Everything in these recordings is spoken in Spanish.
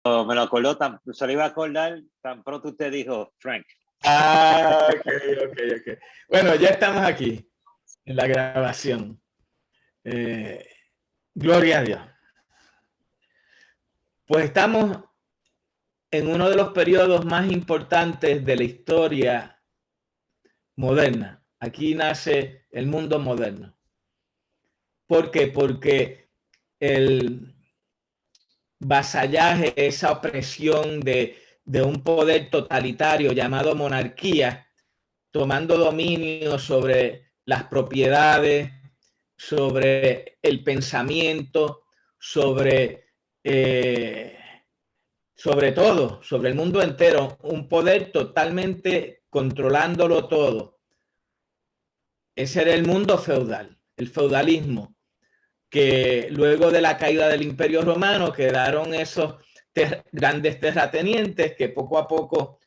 me lo acordó, se lo iba a acordar tan pronto usted dijo Frank. Ok. Bueno, ya estamos aquí en la grabación. Gloria a Dios. Pues estamos en uno de los periodos más importantes de la historia moderna. Aquí nace el mundo moderno. ¿Por qué? Porque el vasallaje, esa opresión de un poder totalitario llamado monarquía, tomando dominio sobre las propiedades, sobre el pensamiento, sobre todo, sobre el mundo entero, un poder totalmente controlándolo todo. Ese era el mundo feudal, el feudalismo, que luego de la caída del Imperio Romano quedaron esos grandes terratenientes que poco a poco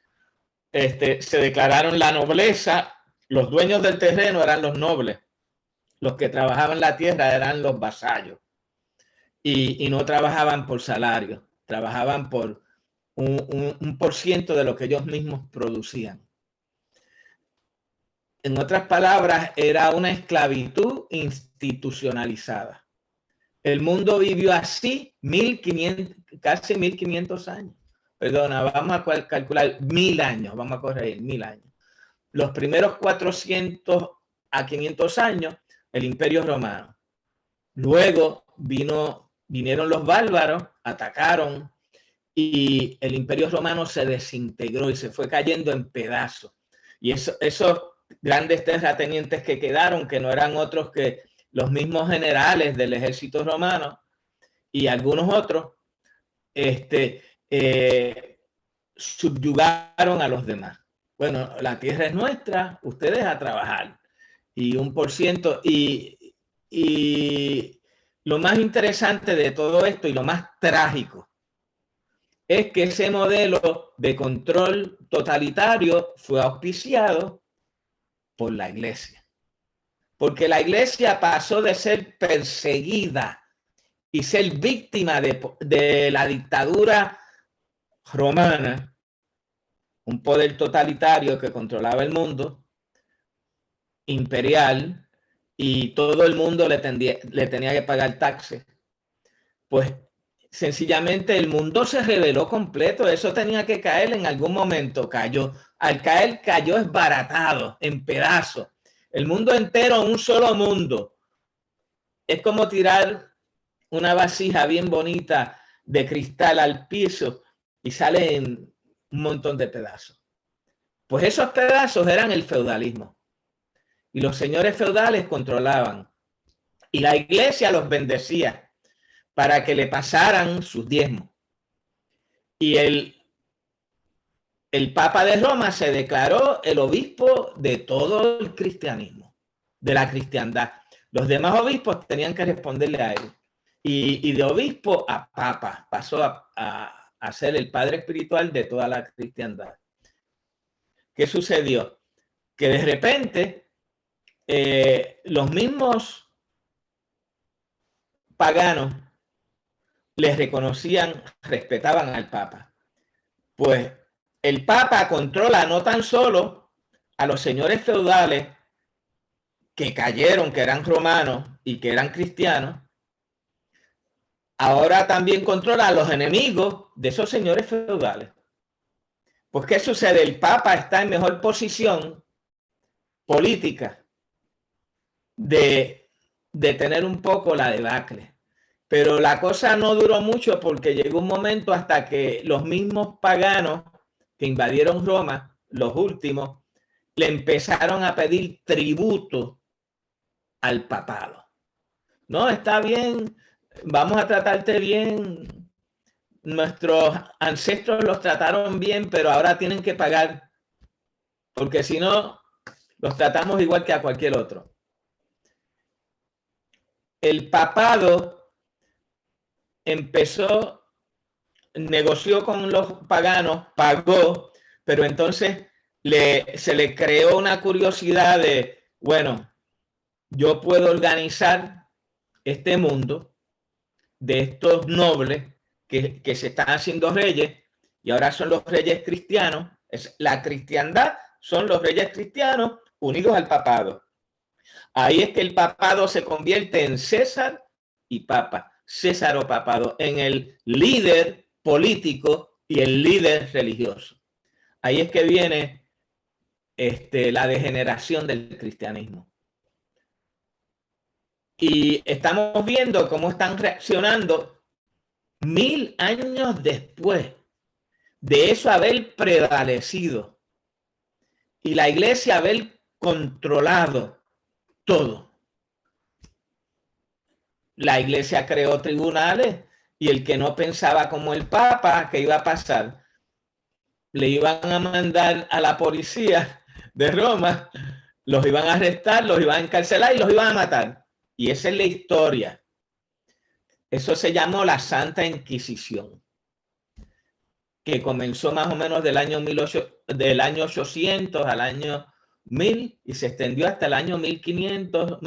se declararon la nobleza. Los dueños del terreno eran los nobles, los que trabajaban la tierra eran los vasallos y no trabajaban por salario, trabajaban por un por ciento de lo que ellos mismos producían. En otras palabras, era una esclavitud institucionalizada. El mundo vivió así casi 1500 años. Perdona, vamos a calcular 1000 años, vamos a corregir 1000 años. Los primeros 400 a 500 años, el Imperio Romano. Luego vinieron los bárbaros, atacaron y el Imperio Romano se desintegró y se fue cayendo en pedazos. Y esos grandes terratenientes que quedaron, que no eran otros que los mismos generales del ejército romano y algunos otros, subyugaron a los demás. Bueno, la tierra es nuestra, ustedes a trabajar. Y un por ciento. Y lo más interesante de todo esto y lo más trágico es que ese modelo de control totalitario fue auspiciado por la iglesia. Porque la iglesia pasó de ser perseguida y ser víctima de la dictadura romana, un poder totalitario que controlaba el mundo, imperial, y todo el mundo le tenía que pagar taxes. Pues sencillamente el mundo se rebeló completo. Eso tenía que caer en algún momento. Cayó. Al caer, cayó esbaratado, en pedazos. El mundo entero, un solo mundo. Es como tirar una vasija bien bonita de cristal al piso y sale en un montón de pedazos. Pues esos pedazos eran el feudalismo. Y los señores feudales controlaban. Y la iglesia los bendecía para que le pasaran sus diezmos. Y el Papa de Roma se declaró el obispo de todo el cristianismo, de la cristiandad. Los demás obispos tenían que responderle a él. Y de obispo a papa pasó a ser el padre espiritual de toda la cristiandad. ¿Qué sucedió? Que de repente los mismos paganos les reconocían, respetaban al Papa. Pues el Papa controla no tan solo a los señores feudales que cayeron, que eran romanos y que eran cristianos, ahora también controla a los enemigos de esos señores feudales. Pues ¿qué sucede? El Papa está en mejor posición política de tener un poco la debacle. Pero la cosa no duró mucho porque llegó un momento hasta que los mismos paganos que invadieron Roma, los últimos, le empezaron a pedir tributo al papado. No, está bien, vamos a tratarte bien. Nuestros ancestros los trataron bien, pero ahora tienen que pagar, porque si no, los tratamos igual que a cualquier otro. El papado negoció con los paganos, pagó, pero entonces se le creó una curiosidad de, bueno, yo puedo organizar este mundo de estos nobles que se están haciendo reyes y ahora son los reyes cristianos. La cristiandad son los reyes cristianos unidos al papado. Ahí es que el papado se convierte en César y Papa, César o papado, en el líder político y el líder religioso. Ahí es que viene la degeneración del cristianismo. Y estamos viendo cómo están reaccionando 1000 años después de eso haber prevalecido y la iglesia haber controlado todo. La iglesia creó tribunales y el que no pensaba como el Papa, ¿qué iba a pasar? Le iban a mandar a la policía de Roma, los iban a arrestar, los iban a encarcelar y los iban a matar. Y esa es la historia. Eso se llamó la Santa Inquisición, que comenzó más o menos del año 800 al año 1000 y se extendió hasta el año 1500,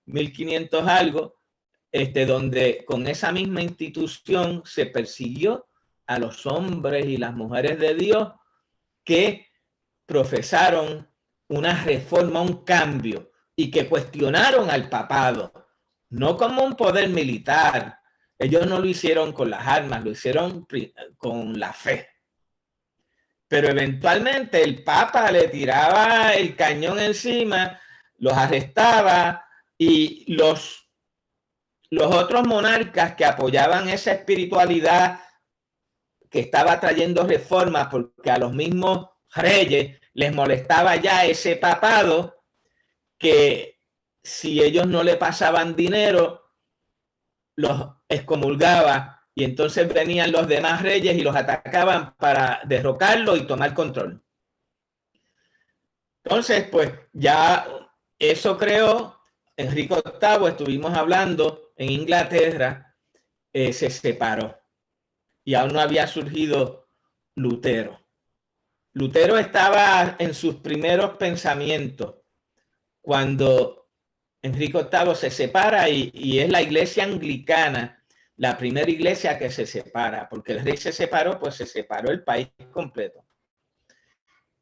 1500 algo, donde con esa misma institución se persiguió a los hombres y las mujeres de Dios que profesaron una reforma, un cambio, y que cuestionaron al papado, no como un poder militar. Ellos no lo hicieron con las armas, lo hicieron con la fe. Pero eventualmente el Papa le tiraba el cañón encima, los arrestaba y los otros monarcas que apoyaban esa espiritualidad que estaba trayendo reformas, porque a los mismos reyes les molestaba ya ese papado, que si ellos no le pasaban dinero, los excomulgaba y entonces venían los demás reyes y los atacaban para derrocarlo y tomar control. Entonces, pues ya eso creó Enrique VIII, estuvimos hablando en Inglaterra, se separó y aún no había surgido Lutero. Lutero estaba en sus primeros pensamientos cuando Enrique VIII se separa y es la iglesia anglicana, la primera iglesia que se separa, porque el rey se separó, pues se separó el país completo.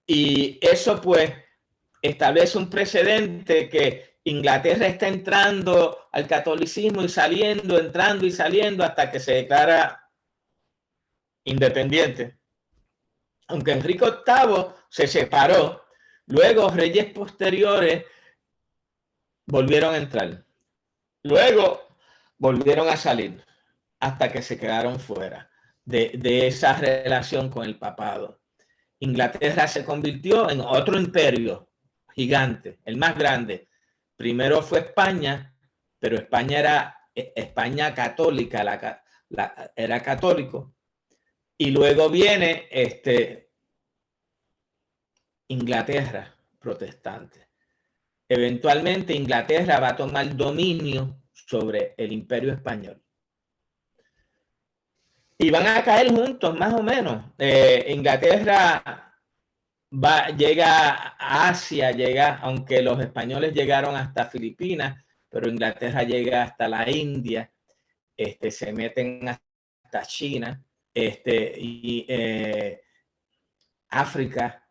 Y eso pues establece un precedente que Inglaterra está entrando al catolicismo y saliendo, entrando y saliendo hasta que se declara independiente. Aunque Enrique VIII se separó, luego reyes posteriores volvieron a entrar. Luego volvieron a salir hasta que se quedaron fuera de esa relación con el papado. Inglaterra se convirtió en otro imperio gigante, el más grande. Primero fue España, pero España era España católica, era católico. Y luego viene Inglaterra protestante. Eventualmente Inglaterra va a tomar dominio sobre el imperio español. Y van a caer juntos, más o menos. Inglaterra llega a Asia, aunque los españoles llegaron hasta Filipinas, pero Inglaterra llega hasta la India, se meten hasta China, y África.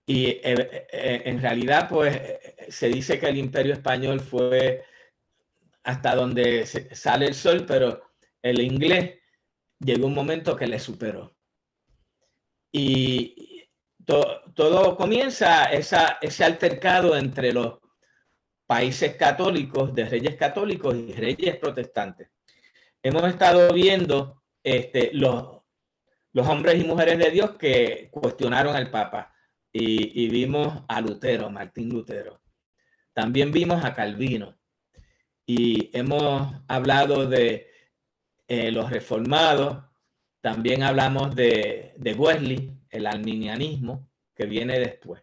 Y en realidad, pues, se dice que el imperio español fue hasta donde sale el sol, pero el inglés llegó un momento que le superó. Y todo comienza ese altercado entre los países católicos, de reyes católicos y reyes protestantes. Hemos estado viendo los hombres y mujeres de Dios que cuestionaron al Papa. Y vimos a Lutero, Martín Lutero. También vimos a Calvino. Y hemos hablado de los reformados. También hablamos de Wesley, el arminianismo, que viene después.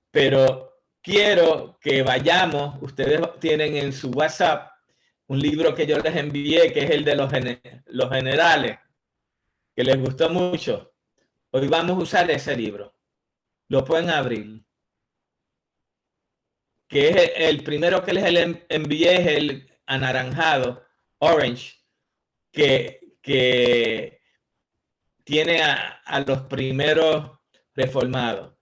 Pero quiero que vayamos, ustedes tienen en su WhatsApp un libro que yo les envié, que es el de los generales, que les gustó mucho. Hoy vamos a usar ese libro. Lo pueden abrir. Que es el primero que les envié, es el anaranjado, orange, que que tiene a los primeros reformados.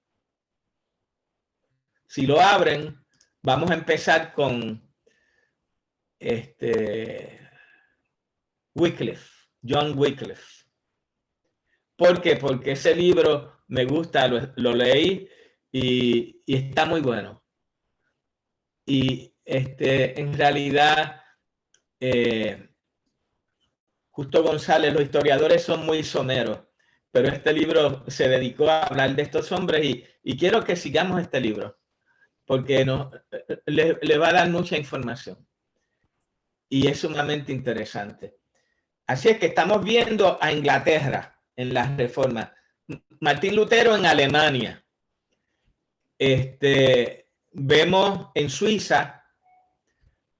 Si lo abren, vamos a empezar con Wycliffe, John Wycliffe. ¿Por qué? Porque ese libro me gusta, lo leí y está muy bueno. Y en realidad, Justo González, los historiadores son muy someros, pero este libro se dedicó a hablar de estos hombres y quiero que sigamos este libro, porque le va a dar mucha información y es sumamente interesante. Así es que estamos viendo a Inglaterra en las reformas. Martín Lutero en Alemania. Vemos en Suiza,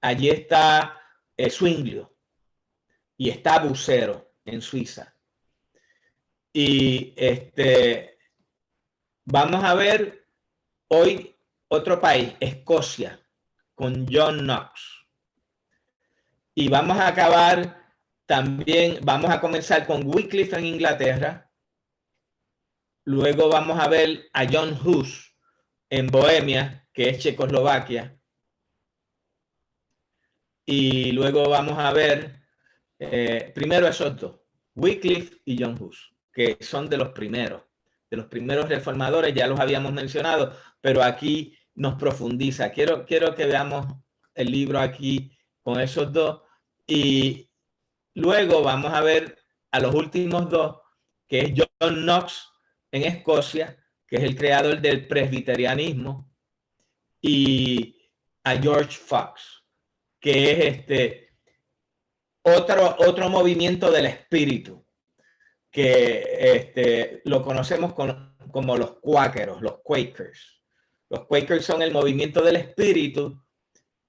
allí está Zwinglio y está Bucero en Suiza. Y vamos a ver hoy otro país, Escocia, con John Knox. Y vamos a acabar también, vamos a comenzar con Wycliffe en Inglaterra. Luego vamos a ver a John Hus en Bohemia, que es Checoslovaquia. Y luego vamos a ver primero esos dos, Wycliffe y John Hus, que son de los primeros reformadores, ya los habíamos mencionado, pero aquí nos profundiza. Quiero que veamos el libro aquí con esos dos y luego vamos a ver a los últimos dos, que es John Knox en Escocia, que es el creador del presbiterianismo, y a George Fox, que es otro movimiento del espíritu, que lo conocemos como los cuáqueros, los Quakers. Los Quakers son el movimiento del espíritu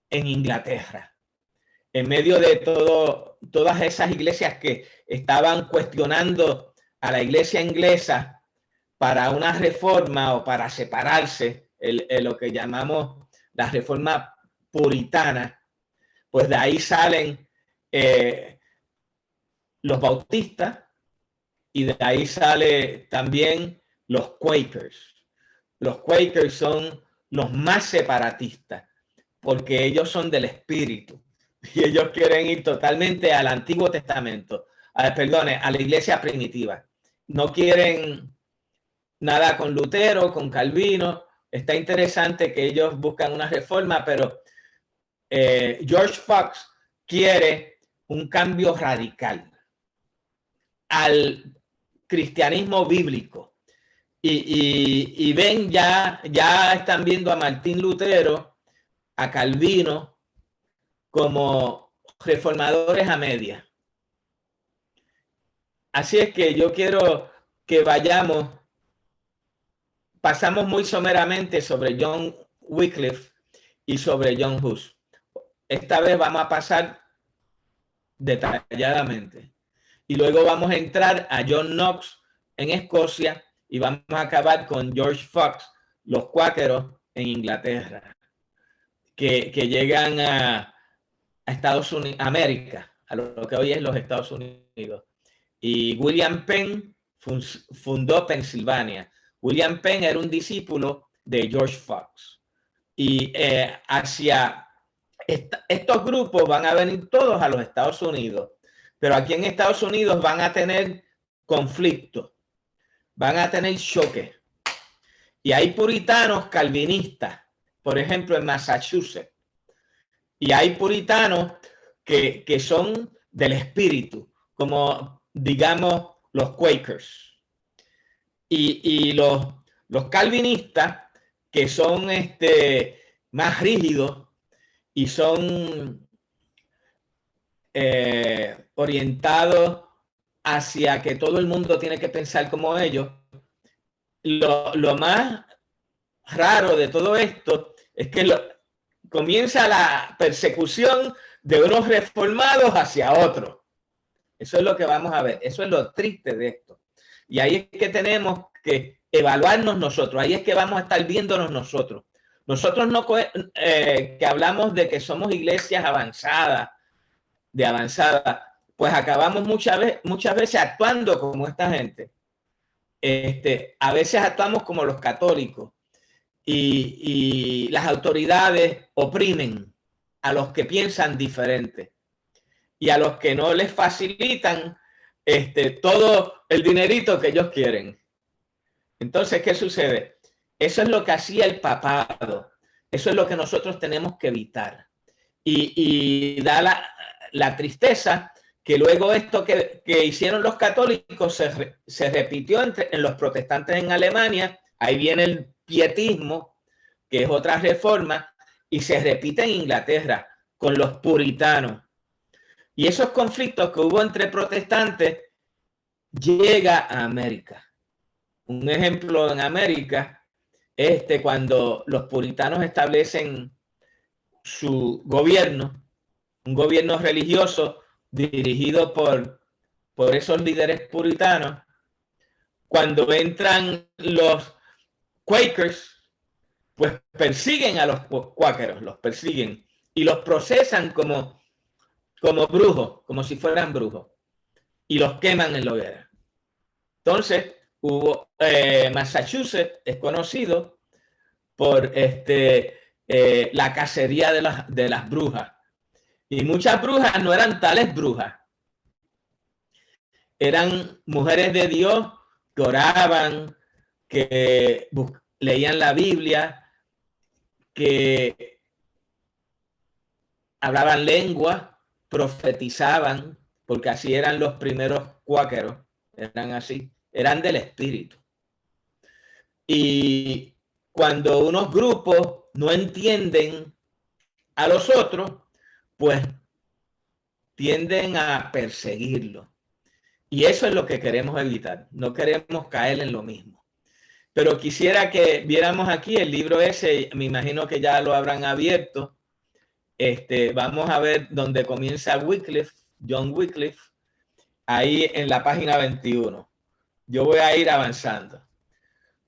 en Inglaterra, en medio de todas esas iglesias que estaban cuestionando a la iglesia inglesa para una reforma o para separarse, lo que llamamos la reforma puritana. Pues de ahí salen los bautistas y de ahí sale también los Quakers. Los Quakers son los más separatistas porque ellos son del espíritu y ellos quieren ir totalmente al Antiguo Testamento, a la iglesia primitiva. No quieren nada con Lutero, con Calvino. Está interesante que ellos buscan una reforma, pero George Fox quiere un cambio radical al cristianismo bíblico. Y ven, ya están viendo a Martín Lutero, a Calvino, como reformadores a media. Así es que yo quiero que pasamos muy someramente sobre John Wycliffe y sobre John Hus. Esta vez vamos a pasar detalladamente. Y luego vamos a entrar a John Knox en Escocia y vamos a acabar con George Fox, los cuáqueros en Inglaterra, que llegan a Estados Unidos, América, a lo que hoy es los Estados Unidos. Y William Penn fundó Pensilvania. William Penn era un discípulo de George Fox. Y hacia estos grupos van a venir todos a los Estados Unidos, pero aquí en Estados Unidos van a tener conflictos, van a tener choques. Y hay puritanos calvinistas, por ejemplo, en Massachusetts. Y hay puritanos que son del espíritu, como digamos los Quakers. Y los calvinistas, que son más rígidos y son orientados hacia que todo el mundo tiene que pensar como ellos. Lo más raro de todo esto es que comienza la persecución de unos reformados hacia otros. Eso es lo que vamos a ver. Eso es lo triste de esto. Y ahí es que tenemos que evaluarnos nosotros. Ahí es que vamos a estar viéndonos nosotros. Nosotros no que hablamos de que somos iglesias avanzadas, pues acabamos muchas veces actuando como esta gente. A veces actuamos como los católicos y las autoridades oprimen a los que piensan diferente y a los que no les facilitan todo el dinerito que ellos quieren. Entonces, ¿qué sucede? Eso es lo que hacía el papado. Eso es lo que nosotros tenemos que evitar. Y da la tristeza que luego esto que hicieron los católicos se repitió en los protestantes en Alemania. Ahí viene el pietismo, que es otra reforma, y se repite en Inglaterra con los puritanos. Y esos conflictos que hubo entre protestantes llega a América. Un ejemplo en América es cuando los puritanos establecen su gobierno, un gobierno religioso dirigido por esos líderes puritanos. Cuando entran los Quakers, pues persiguen a los cuáqueros, los persiguen y los procesan como brujos, como si fueran brujos, y los queman en la hoguera. Entonces, Massachusetts es conocido por la cacería de las brujas. Y muchas brujas no eran tales brujas. Eran mujeres de Dios que oraban, que leían la Biblia, que hablaban lengua, profetizaban, porque así eran los primeros cuáqueros. Eran así, eran del espíritu. Y cuando unos grupos no entienden a los otros, pues tienden a perseguirlo. Y eso es lo que queremos evitar. No queremos caer en lo mismo. Pero quisiera que viéramos aquí el libro ese, me imagino que ya lo habrán abierto. Vamos a ver dónde comienza Wycliffe, John Wycliffe, ahí en la página 21. Yo voy a ir avanzando.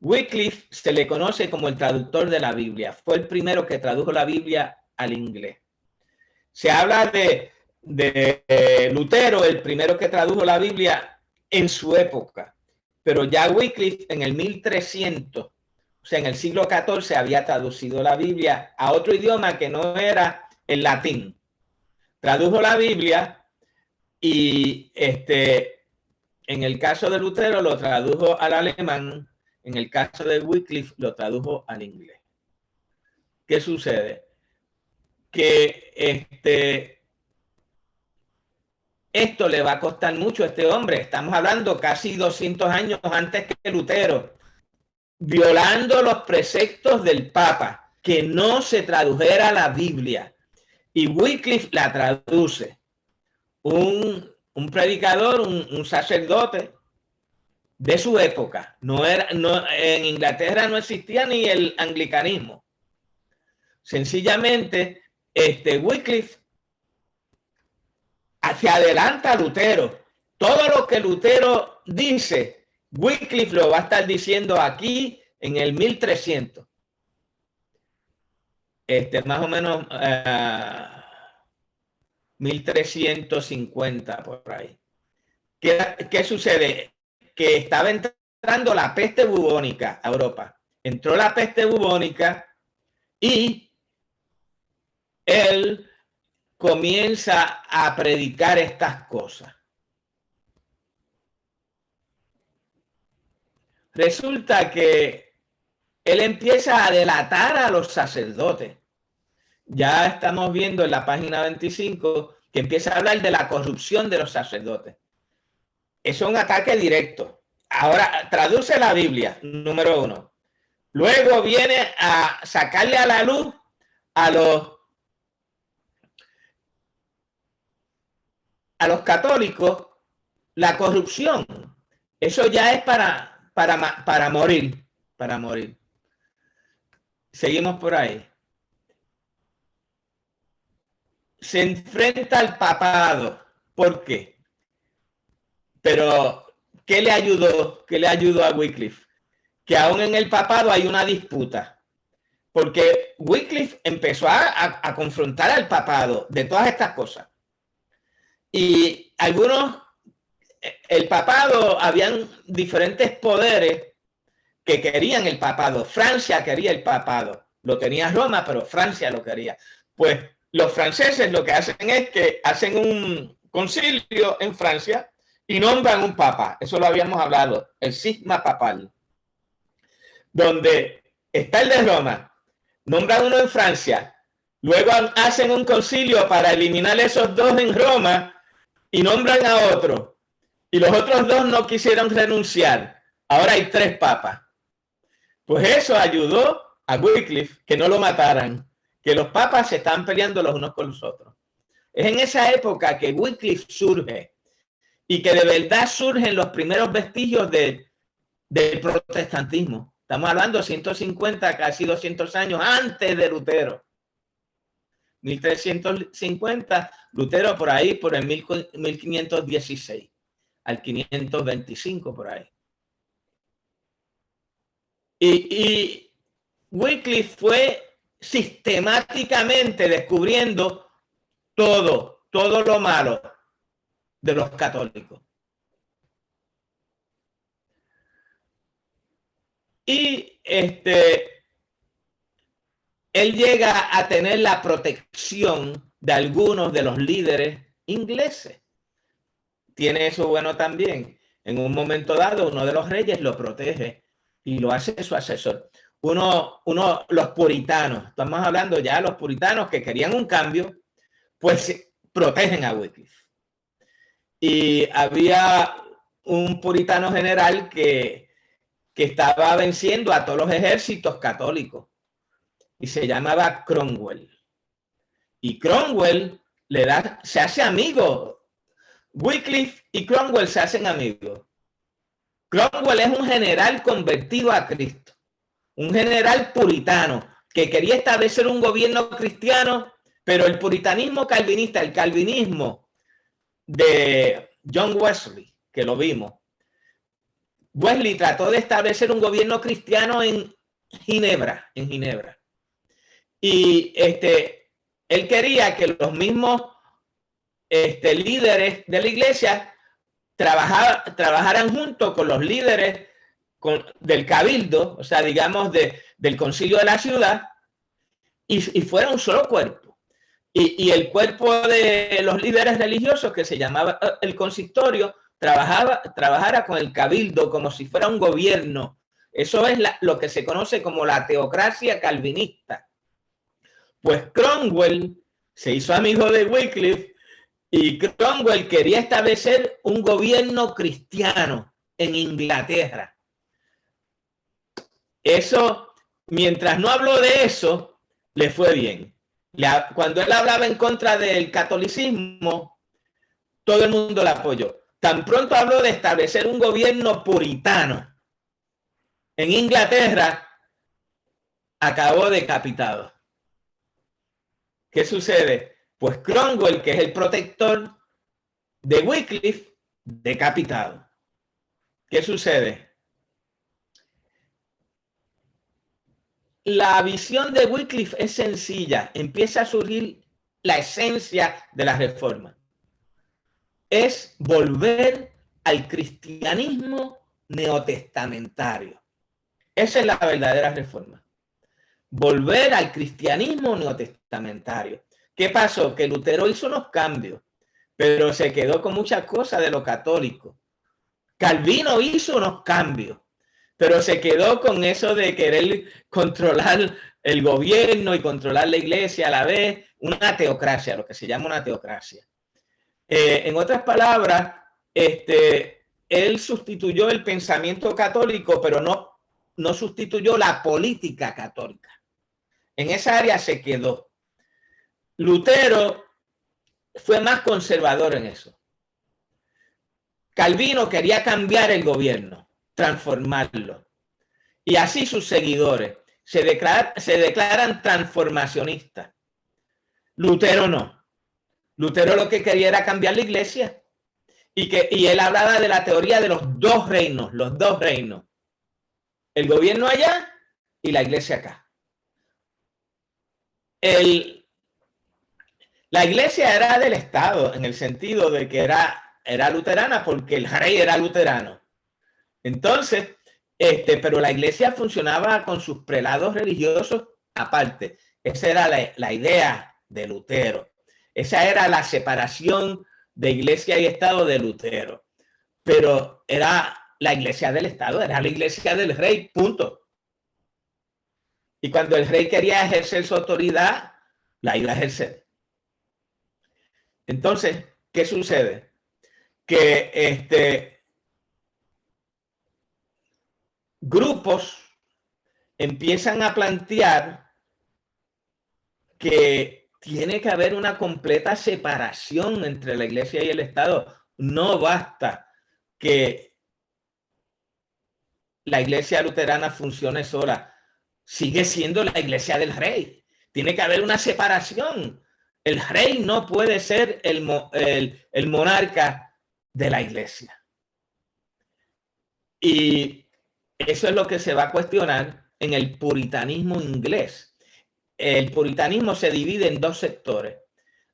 Wycliffe se le conoce como el traductor de la Biblia. Fue el primero que tradujo la Biblia al inglés. Se habla de Lutero, el primero que tradujo la Biblia en su época. Pero ya Wycliffe en el 1300, o sea, en el siglo XIV, había traducido la Biblia a otro idioma que no era el latín. Tradujo la Biblia y en el caso de Lutero lo tradujo al alemán, en el caso de Wycliffe lo tradujo al inglés. ¿Qué sucede? Que esto le va a costar mucho a este hombre. Estamos hablando casi 200 años antes que Lutero, violando los preceptos del Papa, que no se tradujera la Biblia. Y Wycliffe la traduce. Un predicador, un sacerdote de su época. En Inglaterra no existía ni el anglicanismo. Sencillamente, Wycliffe se adelanta a Lutero. Todo lo que Lutero dice, Wycliffe lo va a estar diciendo aquí en el 1300. Más o menos 1350 por ahí. ¿Qué sucede? Que estaba entrando la peste bubónica a Europa. Entró la peste bubónica y él comienza a predicar estas cosas. Resulta que él empieza a delatar a los sacerdotes. Ya estamos viendo en la página 25 que empieza a hablar de la corrupción de los sacerdotes. Es un ataque directo. Ahora traduce la Biblia, número 1. Luego viene a sacarle a la luz a los católicos la corrupción. Eso ya es para morir, para morir. Seguimos por ahí. Se enfrenta al papado. ¿Por qué? Pero, ¿qué le ayudó? ¿Qué le ayudó a Wycliffe? Que aún en el papado hay una disputa. Porque Wycliffe empezó a confrontar al papado de todas estas cosas. Y algunos, el papado, habían diferentes poderes que querían el papado. Francia quería el papado. Lo tenía Roma, pero Francia lo quería. Pues los franceses lo que hacen es que hacen un concilio en Francia y nombran un papa. Eso lo habíamos hablado, el cisma papal. Donde está el de Roma, nombran uno en Francia, luego hacen un concilio para eliminar esos dos en Roma y nombran a otro. Y los otros dos no quisieron renunciar. Ahora hay 3 papas. Pues eso ayudó a Wycliffe que no lo mataran, que los papas se están peleando los unos con los otros. Es en esa época que Wycliffe surge y que de verdad surgen los primeros vestigios del protestantismo. Estamos hablando de 150, casi 200 años antes de Lutero. 1350, Lutero por ahí, por el 1516 al 525 por ahí. Y Wycliffe fue sistemáticamente descubriendo todo lo malo de los católicos. Y él llega a tener la protección de algunos de los líderes ingleses. Tiene eso bueno también. En un momento dado, uno de los reyes lo protege y lo hace su asesor. Los puritanos, estamos hablando ya de los puritanos que querían un cambio, pues protegen a Wycliffe. Y había un puritano general que estaba venciendo a todos los ejércitos católicos y se llamaba Cromwell. Y Cromwell se hace amigo. Wycliffe y Cromwell se hacen amigos. Cromwell es un general convertido a Cristo, un general puritano que quería establecer un gobierno cristiano, pero el puritanismo calvinista, el calvinismo de John Wesley, que lo vimos. Wesley trató de establecer un gobierno cristiano en Ginebra. Y él quería que los mismos líderes de la iglesia trabajaran junto con los líderes del cabildo, o sea, digamos, del concilio de la ciudad, y fuera un solo cuerpo. Y el cuerpo de los líderes religiosos, que se llamaba el consistorio, trabajara con el cabildo como si fuera un gobierno. Eso es lo que se conoce como la teocracia calvinista. Pues Cromwell se hizo amigo de Wycliffe y Cromwell quería establecer un gobierno cristiano en Inglaterra. Eso, mientras no habló de eso, le fue bien. Cuando él hablaba en contra del catolicismo, todo el mundo le apoyó. Tan pronto habló de establecer un gobierno puritano en Inglaterra, acabó decapitado. ¿Qué sucede? Pues Cromwell, que es el protector de Wycliffe, decapitado. ¿Qué sucede? La visión de Wycliffe es sencilla. Empieza a surgir la esencia de la reforma. Es volver al cristianismo neotestamentario. Esa es la verdadera reforma. Volver al cristianismo neotestamentario. ¿Qué pasó? Que Lutero hizo unos cambios, pero se quedó con muchas cosas de lo católico. Calvino hizo unos cambios, pero se quedó con eso de querer controlar el gobierno y controlar la iglesia a la vez, una teocracia, lo que se llama una teocracia. En otras palabras, él sustituyó el pensamiento católico, pero no sustituyó la política católica. En esa área se quedó. Lutero fue más conservador en eso. Calvino quería cambiar el gobierno, transformarlo. Y así sus seguidores se declaran transformacionistas. Lutero no. Lutero lo que quería era cambiar la iglesia. Y él hablaba de la teoría de los dos reinos. El gobierno allá y la iglesia acá. La iglesia era del Estado en el sentido de que era luterana porque el rey era luterano. Entonces, pero la iglesia funcionaba con sus prelados religiosos aparte. Esa era la idea de Lutero. Esa era la separación de iglesia y Estado de Lutero. Pero era la iglesia del Estado, era la iglesia del rey, punto. Y cuando el rey quería ejercer su autoridad, la iba a ejercer. Entonces, ¿qué sucede? Que grupos empiezan a plantear que tiene que haber una completa separación entre la iglesia y el Estado. No basta que la iglesia luterana funcione sola. Sigue siendo la iglesia del rey. Tiene que haber una separación. El rey no puede ser el monarca de la iglesia. Y eso es lo que se va a cuestionar en el puritanismo inglés. El puritanismo se divide en dos sectores.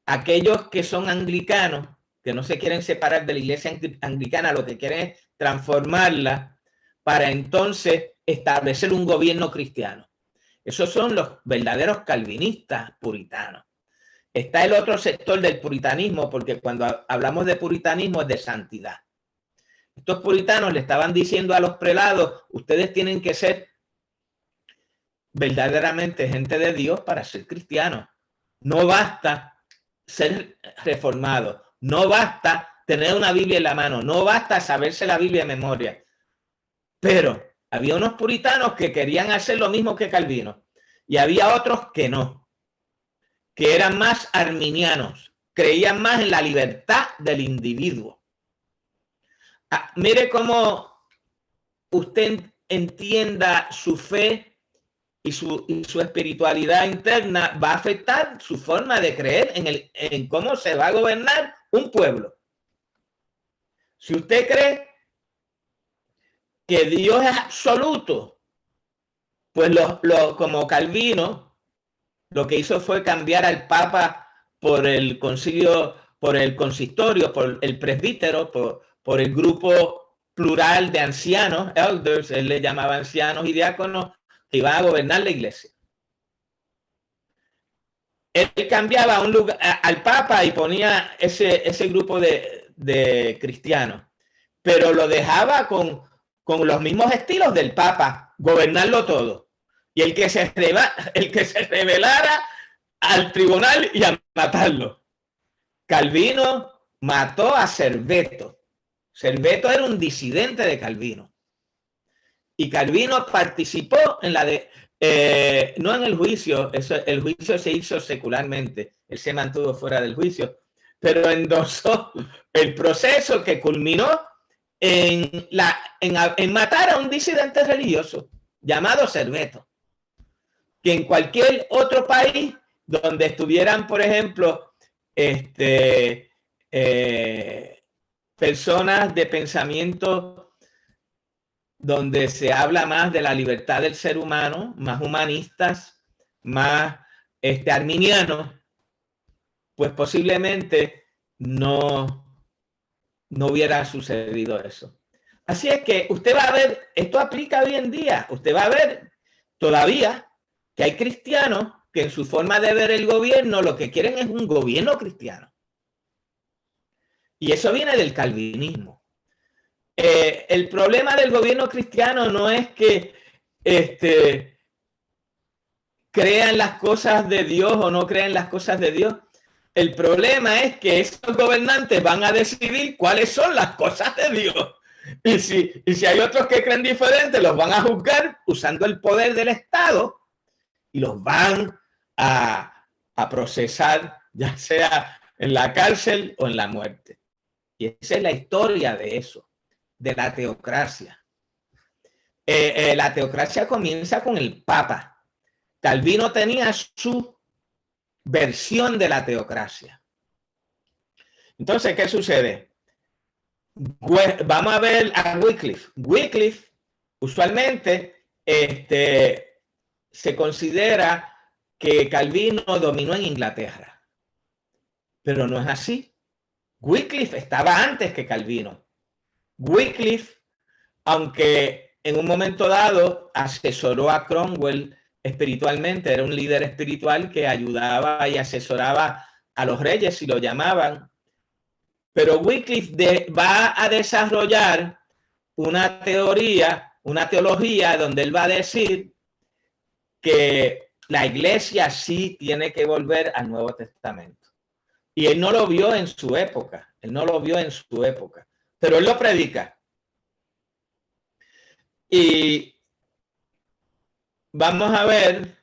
Aquellos que son anglicanos, que no se quieren separar de la iglesia anglicana, lo que quieren es transformarla para entonces establecer un gobierno cristiano. Esos son los verdaderos calvinistas puritanos. Está el otro sector del puritanismo, porque cuando hablamos de puritanismo es de santidad. Estos puritanos le estaban diciendo a los prelados, ustedes tienen que ser verdaderamente gente de Dios para ser cristianos. No basta ser reformado, no basta tener una Biblia en la mano, no basta saberse la Biblia de memoria. Pero había unos puritanos que querían hacer lo mismo que Calvino y había otros que no, que eran más arminianos, creían más en la libertad del individuo. Mire cómo usted entienda su fe y su espiritualidad interna va a afectar su forma de creer en cómo se va a gobernar un pueblo. Si usted cree que Dios es absoluto, pues como Calvino, lo que hizo fue cambiar al Papa por el concilio, por el consistorio, por el presbítero, por el grupo plural de ancianos, elders, él le llamaba ancianos y diáconos, que iban a gobernar la iglesia. Él cambiaba al Papa y ponía ese grupo de cristianos, pero lo dejaba con los mismos estilos del Papa, gobernarlo todo. Y el que se rebelara al tribunal y a matarlo. Calvino mató a Serveto. Serveto era un disidente de Calvino. Y Calvino participó en no en el juicio, el juicio se hizo secularmente, él se mantuvo fuera del juicio, pero endosó el proceso que culminó en matar a un disidente religioso llamado Serveto, que en cualquier otro país donde estuvieran, por ejemplo, personas de pensamiento donde se habla más de la libertad del ser humano, más humanistas, más arminianos, pues posiblemente no hubiera sucedido eso. Así es que usted va a ver, esto aplica hoy en día, usted va a ver todavía que hay cristianos que en su forma de ver el gobierno lo que quieren es un gobierno cristiano. Y eso viene del calvinismo. El problema del gobierno cristiano no es que crean las cosas de Dios o no crean las cosas de Dios. El problema es que esos gobernantes van a decidir cuáles son las cosas de Dios. Y si hay otros que creen diferente, los van a juzgar usando el poder del Estado y los van a procesar, ya sea en la cárcel o en la muerte. Y esa es la historia de eso, de la teocracia. La teocracia comienza con el Papa. Calvino tenía su versión de la teocracia. Entonces, ¿qué sucede? Vamos a ver a Wycliffe. Wycliffe usualmente se considera que Calvino dominó en Inglaterra. Pero no es así. Wycliffe estaba antes que Calvino. Wycliffe, aunque en un momento dado asesoró a Cromwell espiritualmente, era un líder espiritual que ayudaba y asesoraba a los reyes si lo llamaban, pero Wycliffe va a desarrollar una teoría, una teología donde él va a decir que la iglesia sí tiene que volver al Nuevo Testamento. Y él no lo vio en su época, pero él lo predica. Y vamos a ver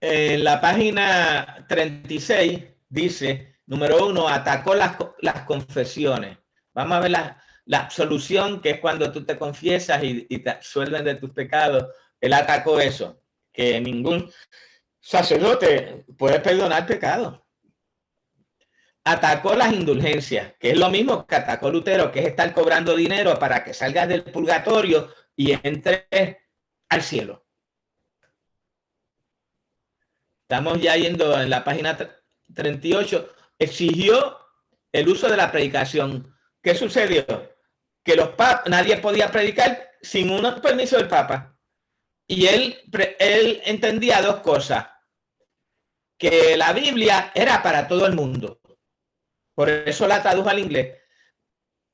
en la página 36, dice, número 1, atacó las confesiones. Vamos a ver la absolución, que es cuando tú te confiesas y te absuelven de tus pecados. Él atacó eso, que ningún sacerdote puede perdonar pecados. Atacó las indulgencias, que es lo mismo que atacó Lutero, que es estar cobrando dinero para que salgas del purgatorio y entres al cielo. Estamos ya yendo en la página 38. Exigió el uso de la predicación. ¿Qué sucedió? Que los papas, nadie podía predicar sin un permiso del Papa. Y él entendía dos cosas. Que la Biblia era para todo el mundo. Por eso la tradujo al inglés.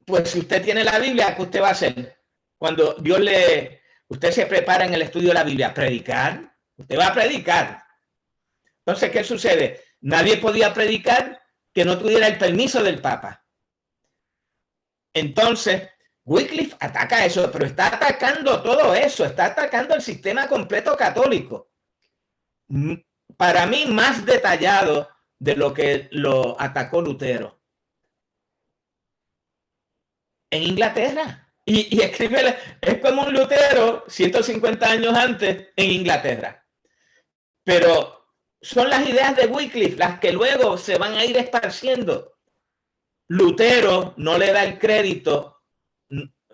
Pues si usted tiene la Biblia, ¿qué usted va a hacer? Cuando Dios usted se prepara en el estudio de la Biblia, predicar. Usted va a predicar. Entonces, ¿qué sucede? Nadie podía predicar que no tuviera el permiso del Papa. Entonces, Wycliffe ataca eso, pero está atacando todo eso, está atacando el sistema completo católico. Para mí, más detallado de lo que lo atacó Lutero. En Inglaterra. Y escribe, es como un Lutero 150 años antes en Inglaterra. Pero son las ideas de Wycliffe las que luego se van a ir esparciendo. Lutero no le da el crédito,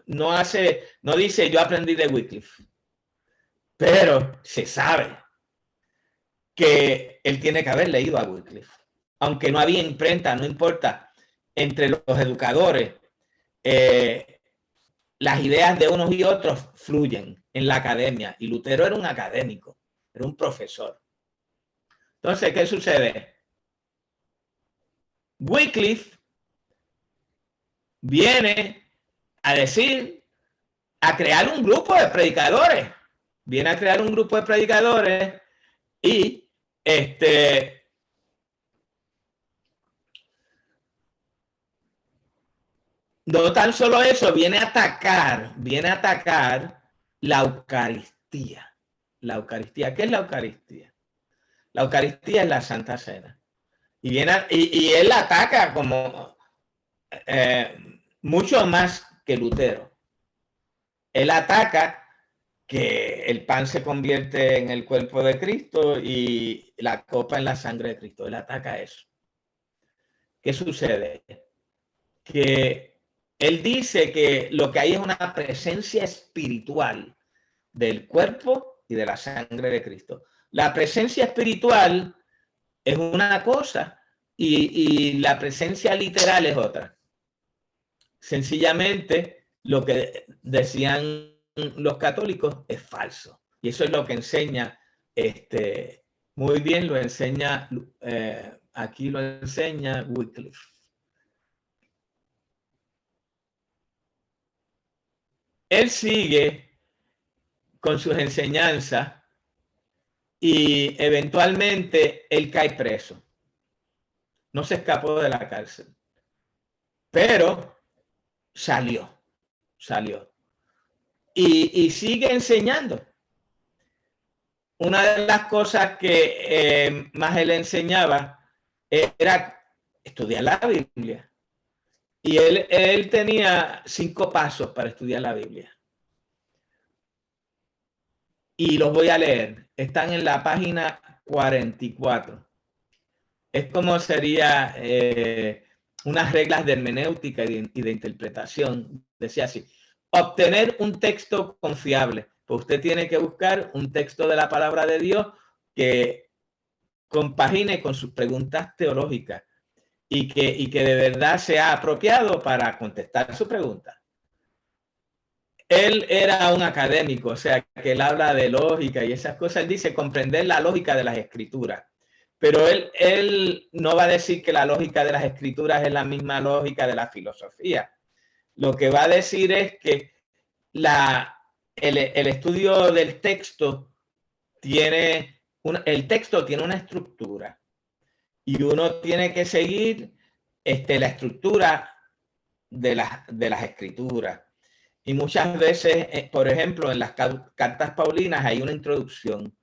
no dice yo aprendí de Wycliffe, pero se sabe que él tiene que haber leído a Wycliffe, aunque no había imprenta, no importa, entre los educadores, las ideas de unos y otros fluyen en la academia, y Lutero era un académico, era un profesor. Entonces, ¿qué sucede? Wycliffe viene a decir, a crear un grupo de predicadores. Viene a crear un grupo de predicadores y no tan solo eso, viene a atacar la Eucaristía. La Eucaristía, ¿qué es la Eucaristía? La Eucaristía es la Santa Cena. Y él ataca como mucho más que Lutero. Él ataca que el pan se convierte en el cuerpo de Cristo y la copa en la sangre de Cristo. Él ataca eso. ¿Qué sucede? Que él dice que lo que hay es una presencia espiritual del cuerpo y de la sangre de Cristo. La presencia espiritual es una cosa y la presencia literal es otra. Sencillamente, lo que decían los católicos es falso. Y eso es lo que enseña, muy bien lo enseña, aquí lo enseña Wycliffe. Él sigue con sus enseñanzas y eventualmente él cae preso. No se escapó de la cárcel, pero salió. Y sigue enseñando. Una de las cosas que más él enseñaba era estudiar la Biblia. Y él tenía 5 pasos para estudiar la Biblia. Y los voy a leer. Están en la página 44. Es como sería unas reglas de hermenéutica y de interpretación. Decía así: obtener un texto confiable. Pues usted tiene que buscar un texto de la palabra de Dios que compagine con sus preguntas teológicas y que de verdad sea apropiado para contestar su pregunta. Él era un académico, o sea, que él habla de lógica y esas cosas. Él dice comprender la lógica de las escrituras. Pero él no va a decir que la lógica de las escrituras es la misma lógica de la filosofía. Lo que va a decir es que el estudio del texto el texto tiene una estructura y uno tiene que seguir la estructura de las escrituras. Y muchas veces, por ejemplo, en las cartas paulinas hay una introducción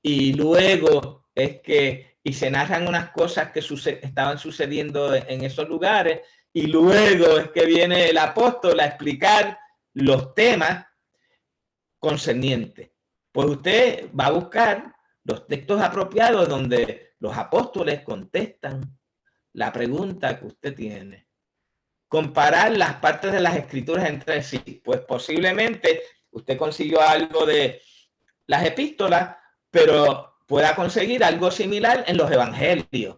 y luego y se narran unas cosas que estaban sucediendo en esos lugares y luego es que viene el apóstol a explicar los temas concernientes. Pues usted va a buscar los textos apropiados donde los apóstoles contestan la pregunta que usted tiene. Comparar las partes de las escrituras entre sí. Pues posiblemente usted consiguió algo de las epístolas, pero pueda conseguir algo similar en los evangelios.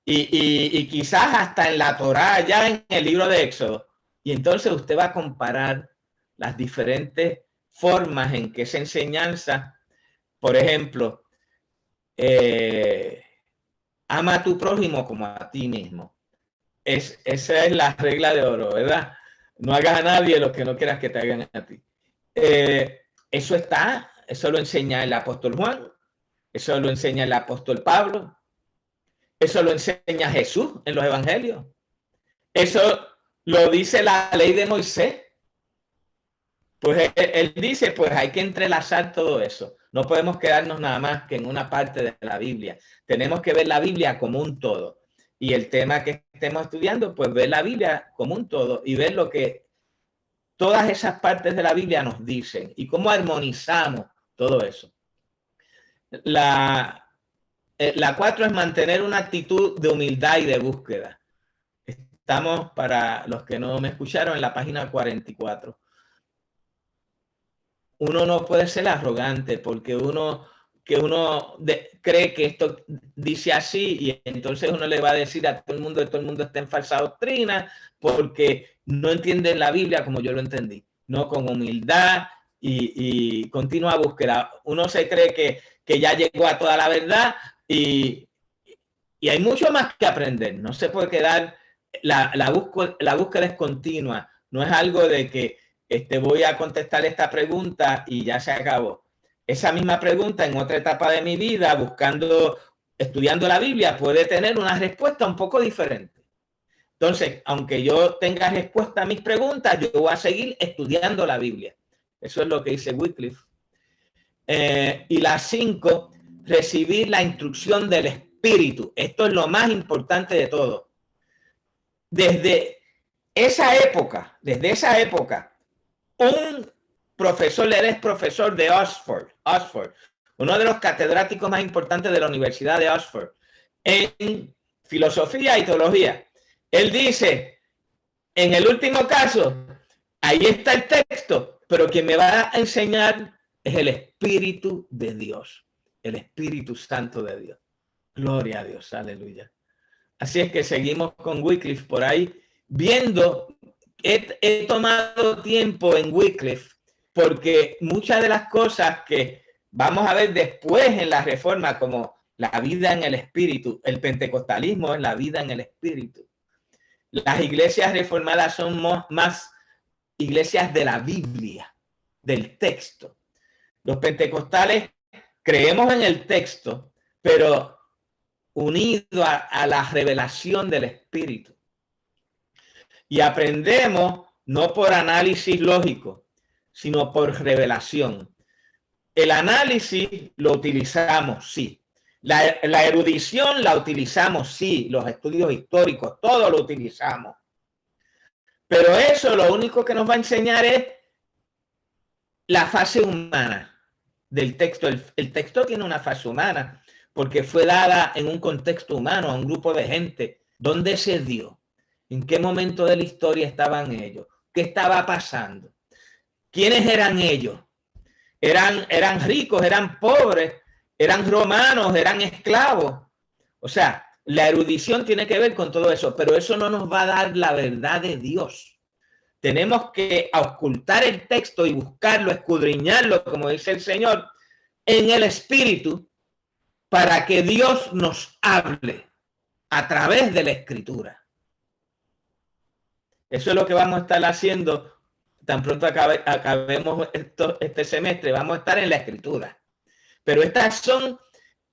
Y quizás hasta en la Torá, ya en el libro de Éxodo. Y entonces usted va a comparar las diferentes formas en que esa enseñanza, por ejemplo, ama a tu prójimo como a ti mismo. Esa es la regla de oro, ¿verdad? No hagas a nadie lo que no quieras que te hagan a ti. Eso lo enseña el apóstol Juan, eso lo enseña el apóstol Pablo, eso lo enseña Jesús en los evangelios, eso lo dice la ley de Moisés. Pues él dice, pues hay que entrelazar todo eso. No podemos quedarnos nada más que en una parte de la Biblia. Tenemos que ver la Biblia como un todo. Y el tema que estemos estudiando, pues ver la Biblia como un todo y ver lo que todas esas partes de la Biblia nos dicen y cómo armonizamos todo eso. La 4 es mantener una actitud de humildad y de búsqueda. Estamos, para los que no me escucharon, en la página 44. Uno no puede ser arrogante porque uno cree que esto dice así y entonces uno le va a decir a todo el mundo está en falsa doctrina porque no entienden la Biblia como yo lo entendí. No, con humildad y continua búsqueda. Uno se cree que ya llegó a toda la verdad y hay mucho más que aprender. No se puede quedar, la búsqueda es continua. No es algo de que voy a contestar esta pregunta y ya se acabó. Esa misma pregunta en otra etapa de mi vida, estudiando la Biblia, puede tener una respuesta un poco diferente. Entonces, aunque yo tenga respuesta a mis preguntas, yo voy a seguir estudiando la Biblia. Eso es lo que dice Wycliffe. Y la 5, recibir la instrucción del Espíritu. Esto es lo más importante de todo. Desde esa época, un profesor, él es profesor de Oxford, uno de los catedráticos más importantes de la Universidad de Oxford, en filosofía y teología. Él dice, en el último caso, ahí está el texto, pero quien me va a enseñar es el Espíritu de Dios, el Espíritu Santo de Dios. Gloria a Dios, aleluya. Así es que seguimos con Wycliffe por ahí, viendo. He tomado tiempo en Wycliffe porque muchas de las cosas que vamos a ver después en la Reforma, como la vida en el Espíritu, el pentecostalismo es la vida en el Espíritu. Las iglesias reformadas son más iglesias de la Biblia, del texto. Los pentecostales creemos en el texto, pero unido a la revelación del Espíritu. Y aprendemos no por análisis lógico, sino por revelación. El análisis lo utilizamos, sí. La erudición la utilizamos, sí. Los estudios históricos, todo lo utilizamos. Pero eso lo único que nos va a enseñar es la fase humana del texto. El texto tiene una fase humana porque fue dada en un contexto humano, a un grupo de gente. ¿Dónde se dio? ¿En qué momento de la historia estaban ellos? ¿Qué estaba pasando? ¿Quiénes eran ellos? ¿Eran ricos? ¿Eran pobres? eran romanos, eran esclavos. O sea, la erudición tiene que ver con todo eso, pero eso no nos va a dar la verdad de Dios. Tenemos que ocultar el texto y buscarlo, escudriñarlo, como dice el Señor, en el Espíritu, para que Dios nos hable a través de la Escritura. Eso es lo que vamos a estar haciendo tan pronto acabemos este semestre. Vamos a estar en la Escritura. Pero estas son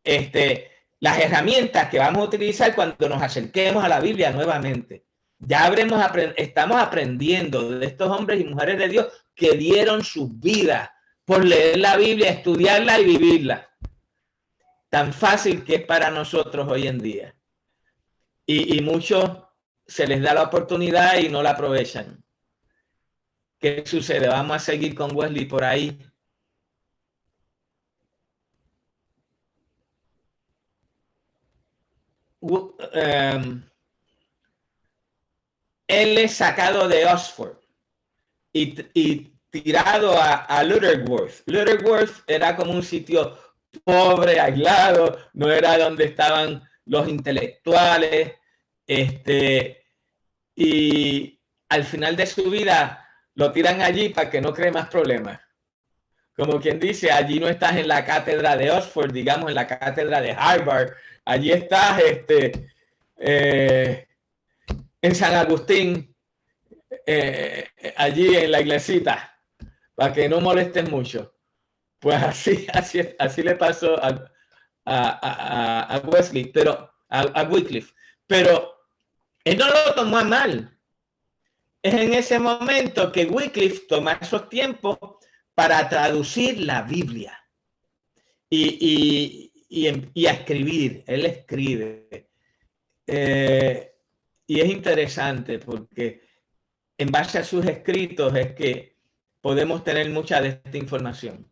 las herramientas que vamos a utilizar cuando nos acerquemos a la Biblia nuevamente. Ya estamos aprendiendo de estos hombres y mujeres de Dios que dieron sus vidas por leer la Biblia, estudiarla y vivirla. Tan fácil que es para nosotros hoy en día. Y muchos se les da la oportunidad y no la aprovechan. ¿Qué sucede? Vamos a seguir con Wesley por ahí. Él es sacado de Oxford y tirado a Lutterworth. Lutterworth era como un sitio pobre, aislado, no era donde estaban los intelectuales, y al final de su vida lo tiran allí para que no cree más problemas. Como quien dice, allí no estás en la cátedra de Oxford, digamos en la cátedra de Harvard, allí estás en San Agustín, allí en la iglesita, para que no molesten mucho. Pues así le pasó a Wesley, pero a Wycliffe. Pero él no lo tomó a mal. Es en ese momento que Wycliffe toma esos tiempos para traducir la Biblia y a escribir. Él escribe. Y es interesante porque en base a sus escritos es que podemos tener mucha de esta información.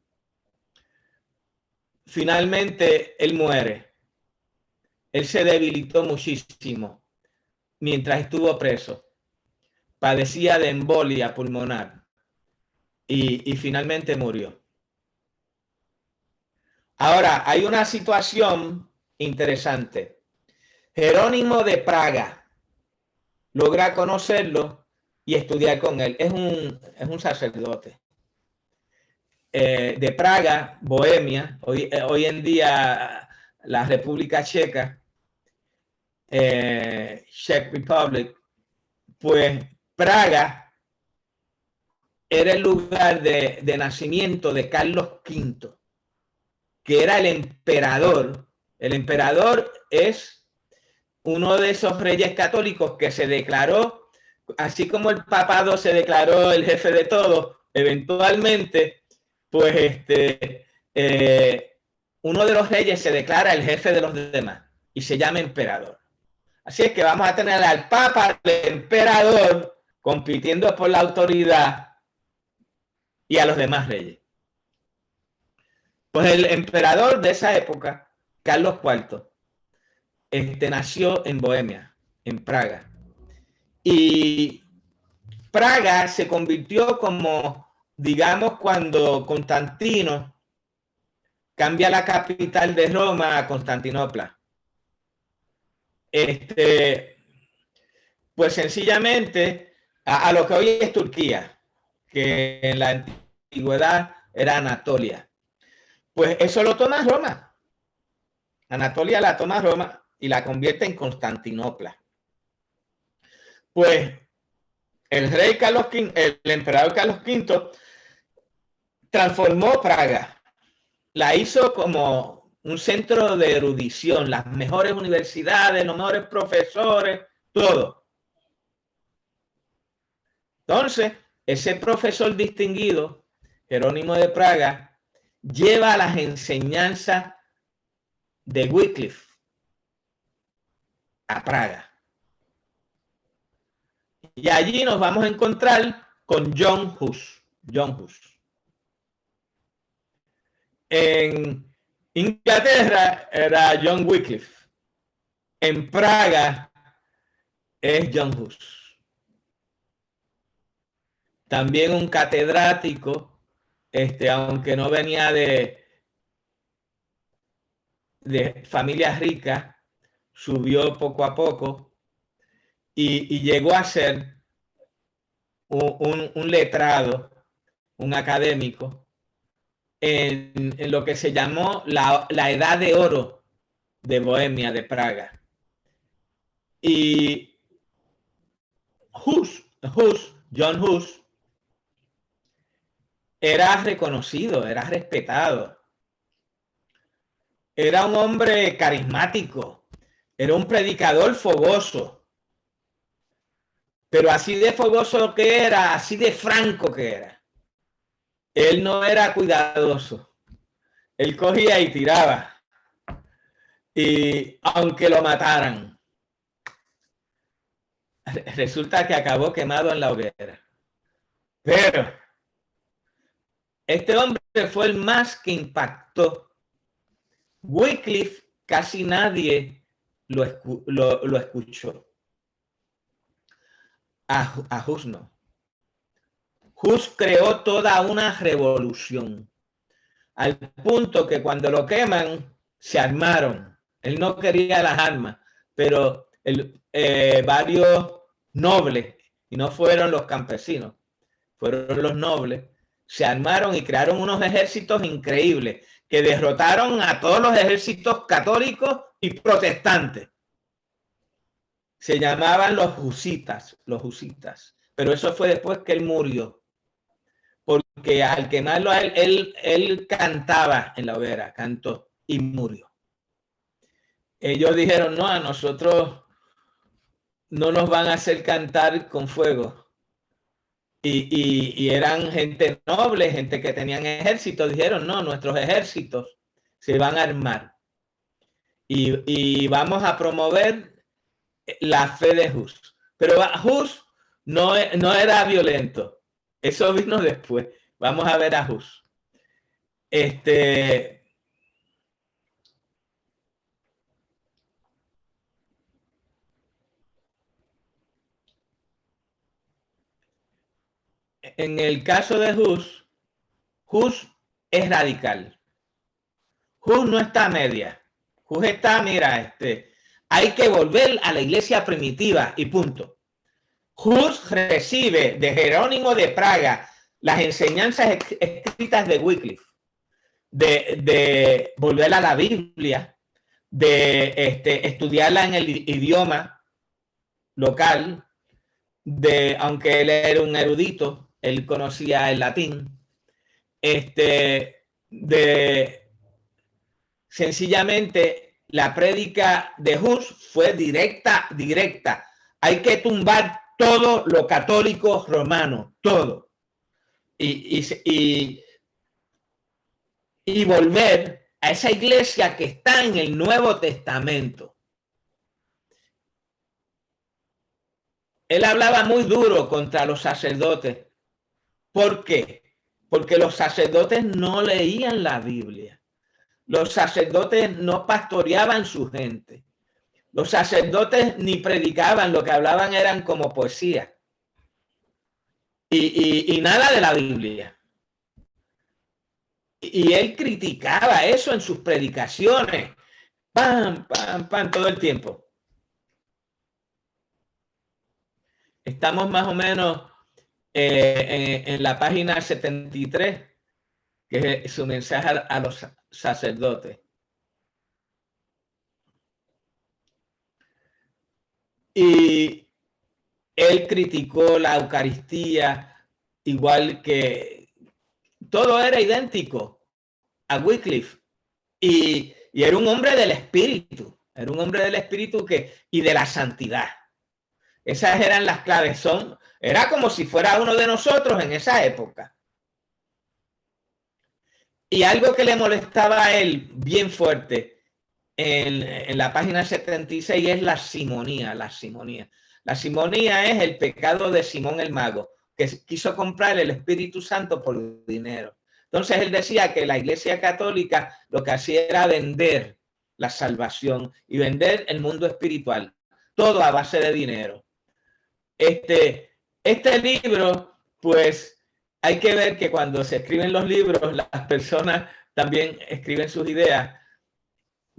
Finalmente, él muere. Él se debilitó muchísimo mientras estuvo preso. Padecía de embolia pulmonar y finalmente murió. Ahora, hay una situación interesante. Jerónimo de Praga logra conocerlo y estudiar con él. Es un sacerdote. De Praga, Bohemia, hoy en día la República Checa, Czech Republic, pues Praga era el lugar de nacimiento de Carlos V, que era el emperador. El emperador es uno de esos reyes católicos que se declaró, así como el papado se declaró el jefe de todo, eventualmente, pues uno de los reyes se declara el jefe de los demás y se llama emperador. Así es que vamos a tener al papa, al emperador, compitiendo por la autoridad y a los demás reyes. Pues el emperador de esa época, Carlos IV, nació en Bohemia, en Praga. Y Praga se convirtió como, digamos, cuando Constantino cambia la capital de Roma a Constantinopla. Pues sencillamente a lo que hoy es Turquía, que en la antigüedad era Anatolia. Pues eso lo toma Roma. Anatolia la toma Roma y la convierte en Constantinopla. Pues el rey Carlos V, el emperador Carlos V, transformó Praga. La hizo como un centro de erudición, las mejores universidades, los mejores profesores, todo. Entonces, ese profesor distinguido, Jerónimo de Praga, lleva las enseñanzas de Wycliffe a Praga. Y allí nos vamos a encontrar con John Hus. John Hus. En Inglaterra era John Wycliffe. En Praga es John Hus. También un catedrático, aunque no venía de de familias ricas, subió poco a poco y llegó a ser un letrado, un académico, en lo que se llamó la Edad de Oro de Bohemia, de Praga. Y John Hus, era reconocido, era respetado. Era un hombre carismático, era un predicador fogoso, pero así de fogoso que era, así de franco que era. Él no era cuidadoso, él cogía y tiraba, y aunque lo mataran, resulta que acabó quemado en la hoguera. Pero este hombre fue el más que impactó. Wycliffe casi nadie lo escuchó. A Hus no. Hus creó toda una revolución, al punto que cuando lo queman se armaron. Él no quería las armas, pero varios nobles, y no fueron los campesinos, fueron los nobles, se armaron y crearon unos ejércitos increíbles que derrotaron a todos los ejércitos católicos y protestantes. Se llamaban los husitas, pero eso fue después que él murió, porque al quemarlo a él cantaba en la hoguera, cantó y murió. Ellos dijeron, no, a nosotros no nos van a hacer cantar con fuego. Y eran gente noble, gente que tenían ejércitos. Dijeron, no, nuestros ejércitos se van a armar. Y vamos a promover la fe de Hus. Pero Hus no era violento. Eso vino después. Vamos a ver a Hus. En el caso de Hus es radical. Hus no está a media. Hus está, mira, hay que volver a la iglesia primitiva y punto. Hus recibe de Jerónimo de Praga las enseñanzas escritas de Wycliffe, de volver a la Biblia, de estudiarla en el idioma local, aunque él era un erudito, él conocía el latín, sencillamente la prédica de Hus fue directa. Hay que tumbar todo lo católico romano, todo. Y volver a esa iglesia que está en el Nuevo Testamento. Él hablaba muy duro contra los sacerdotes. ¿Por qué? Porque los sacerdotes no leían la Biblia. Los sacerdotes no pastoreaban su gente. Los sacerdotes ni predicaban, lo que hablaban eran como poesía. Y nada de la Biblia. Y él criticaba eso en sus predicaciones. Pam, todo el tiempo. Estamos más o menos en la página 73, que es su mensaje a los sacerdotes. Y él criticó la Eucaristía, igual que todo era idéntico a Wycliffe. Y era un hombre del espíritu, y de la santidad. Esas eran las claves. Era como si fuera uno de nosotros en esa época. Y algo que le molestaba a él bien fuerte en la página 76 es la simonía. La simonía es el pecado de Simón el Mago, que quiso comprar el Espíritu Santo por dinero. Entonces él decía que la Iglesia Católica lo que hacía era vender la salvación y vender el mundo espiritual, todo a base de dinero. Este libro, pues hay que ver que cuando se escriben los libros, las personas también escriben sus ideas.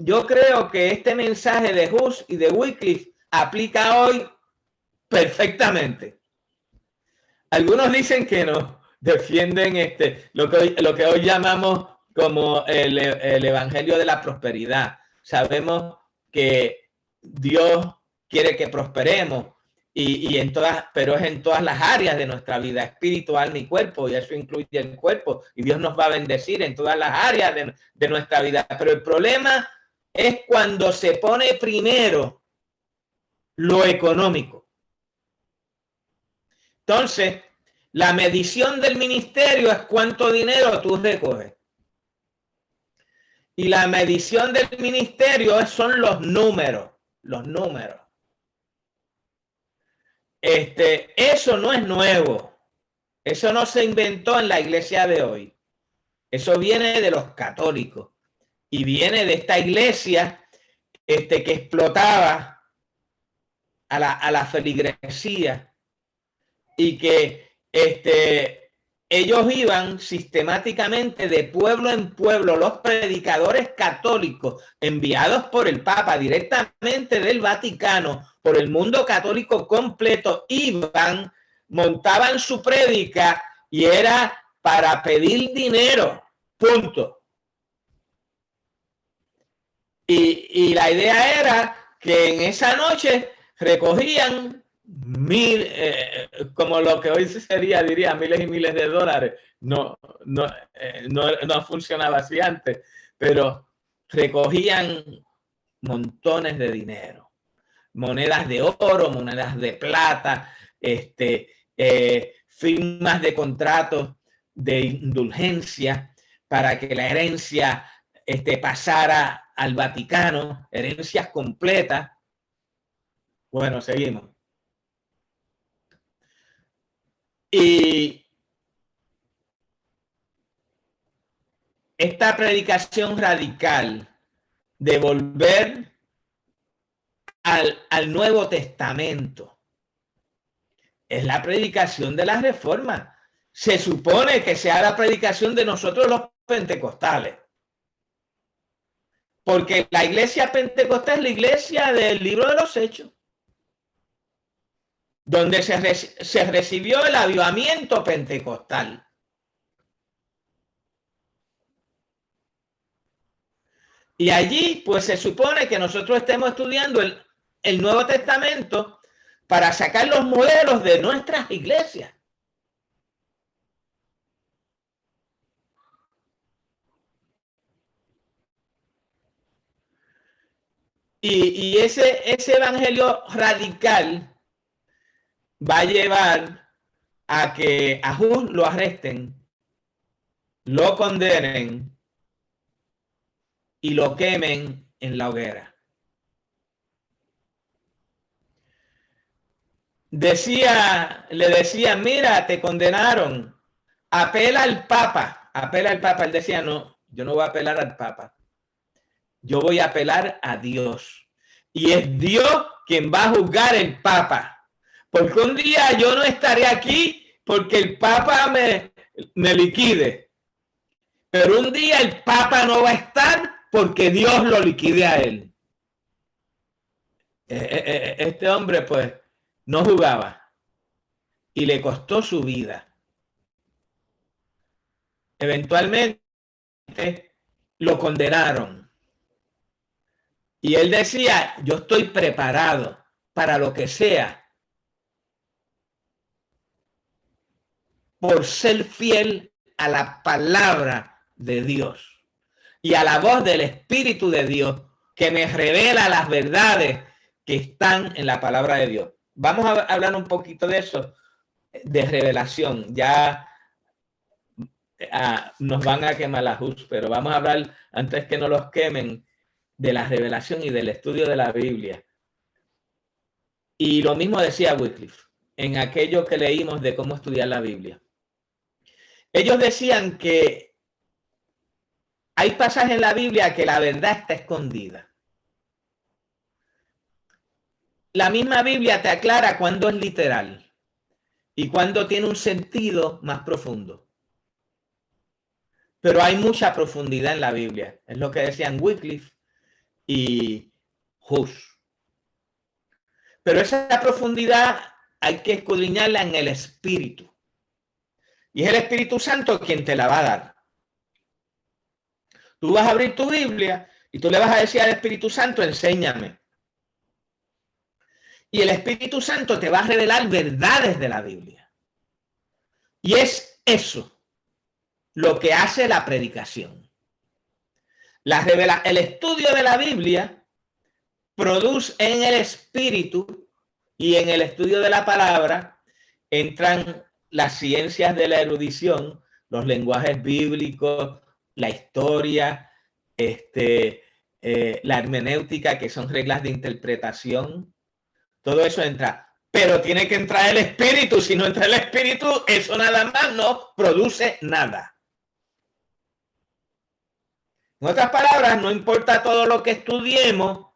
yo creo que este mensaje de Hus y de Wycliffe aplica hoy perfectamente. Algunos dicen que no, defienden lo que hoy llamamos como el evangelio de la prosperidad. Sabemos que Dios quiere que prosperemos, pero es en todas las áreas de nuestra vida, espíritu, alma y cuerpo, y eso incluye el cuerpo, y Dios nos va a bendecir en todas las áreas de nuestra vida. Pero el problema es cuando se pone primero lo económico. Entonces, la medición del ministerio es cuánto dinero tú recoges. Y la medición del ministerio son los números. Los números. Eso no es nuevo. Eso no se inventó en la iglesia de hoy. Eso viene de los católicos. Y viene de esta iglesia que explotaba a la feligresía. Y que ellos iban sistemáticamente de pueblo en pueblo, los predicadores católicos enviados por el Papa directamente del Vaticano, por el mundo católico completo, iban, montaban su prédica y era para pedir dinero, punto. Y la idea era que en esa noche recogían como lo que hoy diría miles y miles de dólares. No funcionaba así antes, pero recogían montones de dinero, monedas de oro, monedas de plata, firmas de contratos de indulgencia para que la herencia pasara al Vaticano, herencias completas. Bueno, seguimos. Y esta predicación radical de volver al Nuevo Testamento es la predicación de la Reforma. Se supone que sea la predicación de nosotros los pentecostales. Porque la iglesia pentecostal es la iglesia del libro de los Hechos, donde se recibió el avivamiento pentecostal. Y allí, pues se supone que nosotros estemos estudiando el Nuevo Testamento para sacar los modelos de nuestras iglesias. Y ese evangelio radical va a llevar a que a Hus lo arresten, lo condenen y lo quemen en la hoguera. Le decían, mira, te condenaron, apela al Papa. Él decía, no, yo no voy a apelar al Papa. Yo voy a apelar a Dios. Y es Dios quien va a juzgar el Papa. Porque un día yo no estaré aquí porque el Papa me liquide. Pero un día el Papa no va a estar porque Dios lo liquide a él. Este hombre, pues, no jugaba. Y le costó su vida. Eventualmente lo condenaron. Y él decía, yo estoy preparado para lo que sea, por ser fiel a la palabra de Dios y a la voz del Espíritu de Dios que me revela las verdades que están en la palabra de Dios. Vamos a hablar un poquito de eso, de revelación. Ya nos van a quemar la Hus, pero vamos a hablar, antes que nos los quemen, de la revelación y del estudio de la Biblia. Y lo mismo decía Wycliffe en aquello que leímos de cómo estudiar la Biblia. Ellos decían que hay pasajes en la Biblia que la verdad está escondida. La misma Biblia te aclara cuándo es literal y cuándo tiene un sentido más profundo. Pero hay mucha profundidad en la Biblia. Es lo que decían Wycliffe y Hus. Pero esa profundidad hay que escudriñarla en el Espíritu. Y es el Espíritu Santo quien te la va a dar. Tú vas a abrir tu Biblia y tú le vas a decir al Espíritu Santo, enséñame. Y el Espíritu Santo te va a revelar verdades de la Biblia. Y es eso lo que hace la predicación. El estudio de la Biblia produce en el Espíritu y en el estudio de la palabra entran las ciencias de la erudición, los lenguajes bíblicos, la historia, la hermenéutica, que son reglas de interpretación. Todo eso entra, pero tiene que entrar el Espíritu. Si no entra el Espíritu, eso nada más no produce nada. En otras palabras, no importa todo lo que estudiemos,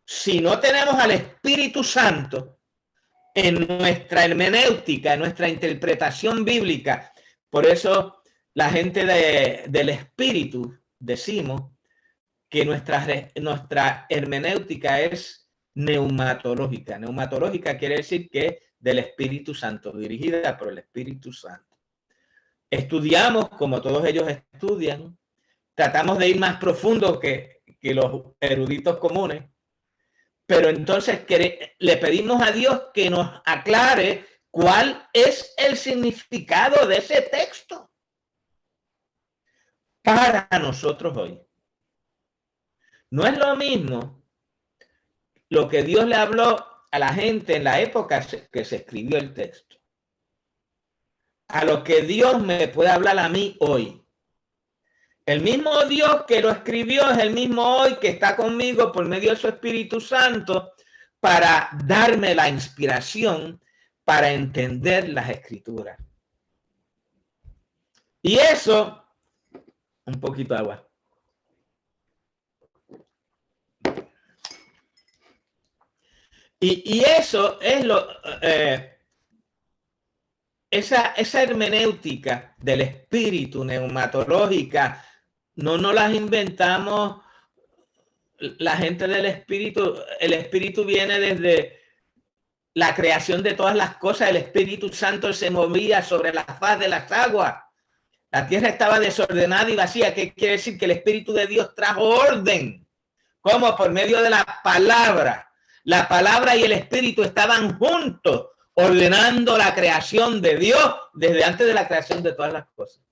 si no tenemos al Espíritu Santo en nuestra hermenéutica, en nuestra interpretación bíblica. Por eso la gente del Espíritu decimos que nuestra hermenéutica es neumatológica. Neumatológica quiere decir que es del Espíritu Santo, dirigida por el Espíritu Santo. Estudiamos como todos ellos estudian, tratamos de ir más profundo que los eruditos comunes, pero entonces le pedimos a Dios que nos aclare cuál es el significado de ese texto para nosotros hoy. No es lo mismo lo que Dios le habló a la gente en la época que se escribió el texto, a lo que Dios me puede hablar a mí hoy. El mismo Dios que lo escribió es el mismo hoy que está conmigo por medio de su Espíritu Santo para darme la inspiración para entender las Escrituras. Y eso, un poquito de agua. Y eso es esa hermenéutica del espíritu, neumatológica, no nos las inventamos la gente del espíritu. El espíritu viene desde la creación de todas las cosas. El Espíritu Santo se movía sobre la faz de las aguas. La tierra estaba desordenada y vacía. ¿Qué quiere decir? Que el Espíritu de Dios trajo orden. ¿Cómo? Por medio de la palabra. La palabra y el Espíritu estaban juntos, ordenando la creación de Dios desde antes de la creación de todas las cosas.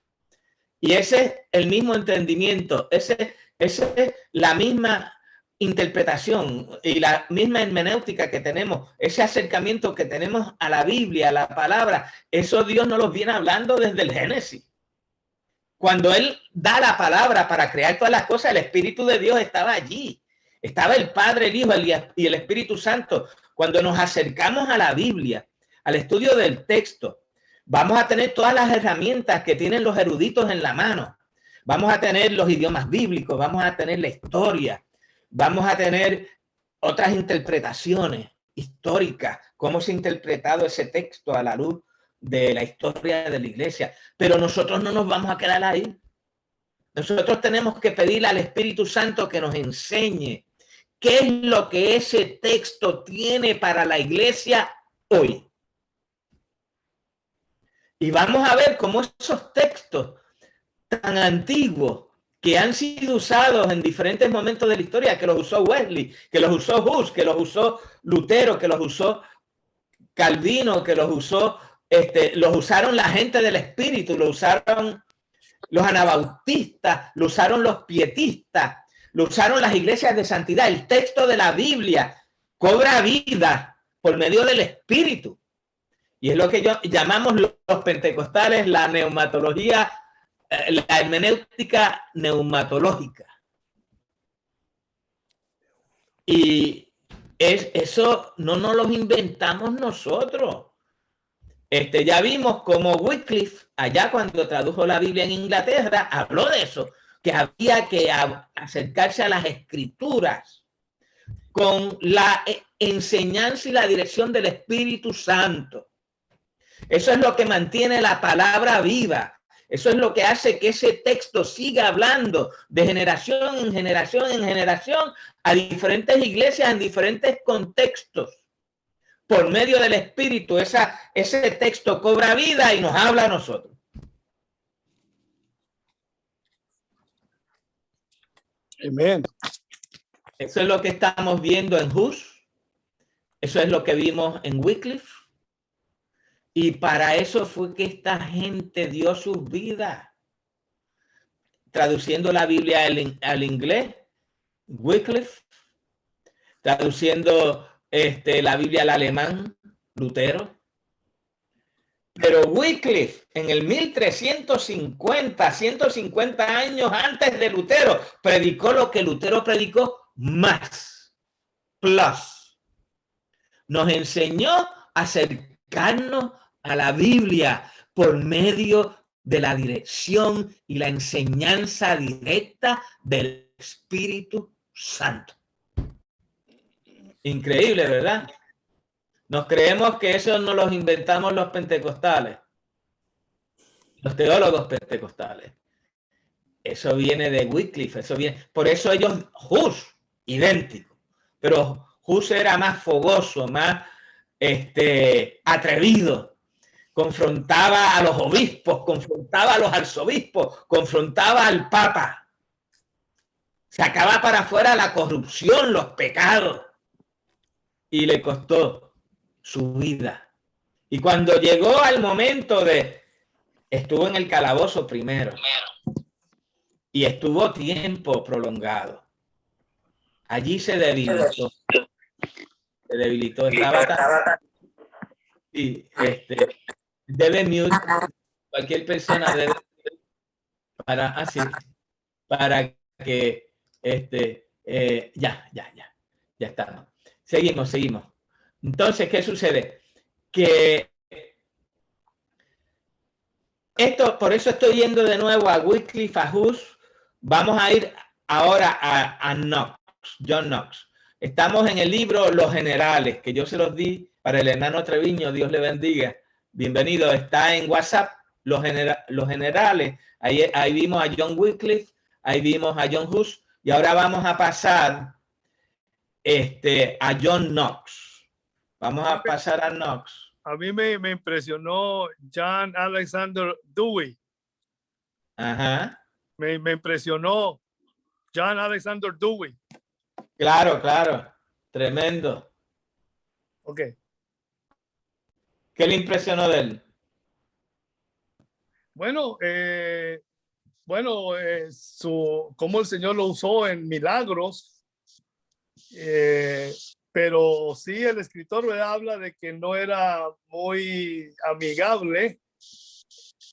Y ese es el mismo entendimiento, ese es la misma interpretación y la misma hermenéutica que tenemos, ese acercamiento que tenemos a la Biblia, a la palabra. Eso Dios nos lo viene hablando desde el Génesis. Cuando Él da la palabra para crear todas las cosas, el Espíritu de Dios estaba allí. Estaba el Padre, el Hijo y el Espíritu Santo. Cuando nos acercamos a la Biblia, al estudio del texto, vamos a tener todas las herramientas que tienen los eruditos en la mano. Vamos a tener los idiomas bíblicos, vamos a tener la historia, vamos a tener otras interpretaciones históricas, cómo se ha interpretado ese texto a la luz de la historia de la iglesia. Pero nosotros no nos vamos a quedar ahí. Nosotros tenemos que pedirle al Espíritu Santo que nos enseñe qué es lo que ese texto tiene para la iglesia hoy. Y vamos a ver cómo esos textos tan antiguos que han sido usados en diferentes momentos de la historia, que los usó Wesley, que los usó Hus, que los usó Lutero, que los usó Calvino, que los usaron la gente del Espíritu, lo usaron los anabautistas, lo usaron los pietistas, lo usaron las iglesias de santidad. El texto de la Biblia cobra vida por medio del Espíritu. Y es lo que llamamos los pentecostales la neumatología, la hermenéutica neumatológica. Y eso no nos lo inventamos nosotros. Ya vimos cómo Wycliffe, allá cuando tradujo la Biblia en Inglaterra, habló de eso, que había que acercarse a las Escrituras con la enseñanza y la dirección del Espíritu Santo. Eso es lo que mantiene la palabra viva. Eso es lo que hace que ese texto siga hablando de generación en generación en generación a diferentes iglesias en diferentes contextos. Por medio del Espíritu, ese texto cobra vida y nos habla a nosotros. Amén. Eso es lo que estamos viendo en Hus. Eso es lo que vimos en Wycliffe. Y para eso fue que esta gente dio sus vidas. Traduciendo la Biblia al inglés, Wycliffe. Traduciendo la Biblia al alemán, Lutero. Pero Wycliffe, en el 1350, 150 años antes de Lutero, predicó lo que Lutero predicó más. Plus. Nos enseñó a acercarnos a la Biblia por medio de la dirección y la enseñanza directa del Espíritu Santo. Increíble, ¿verdad? Nos creemos que eso no los inventamos los pentecostales, los teólogos pentecostales. Eso viene de Wycliffe, eso viene. Por eso ellos, Hus, idéntico. Pero Hus era más fogoso, más atrevido. Confrontaba a los obispos, confrontaba a los arzobispos, confrontaba al papa. Sacaba para afuera la corrupción, los pecados. Y le costó su vida. Y cuando llegó al momento estuvo en el calabozo primero. Y estuvo tiempo prolongado. Allí se debilitó. Se debilitó. Estaba y debe mute. Cualquier persona debe para que ya está. Seguimos. Entonces, ¿qué sucede? Que por eso estoy yendo de nuevo a Wycliffe, a Hus. Vamos a ir ahora a Knox, John Knox. Estamos en el libro Los Generales, que yo se los di para el hermano Treviño, Dios le bendiga. Bienvenido, está en WhatsApp, Los Generales. Ahí vimos a John Wycliffe, ahí vimos a John Hus, y ahora vamos a pasar a John Knox. Vamos a pasar a Knox. A mí me impresionó John Alexander Dewey. Ajá. Me impresionó John Alexander Dewey. Claro. Tremendo. Ok. ¿Qué le impresionó de él? Bueno, cómo el Señor lo usó en milagros. Pero sí, el escritor, ¿verdad?, habla de que no era muy amigable,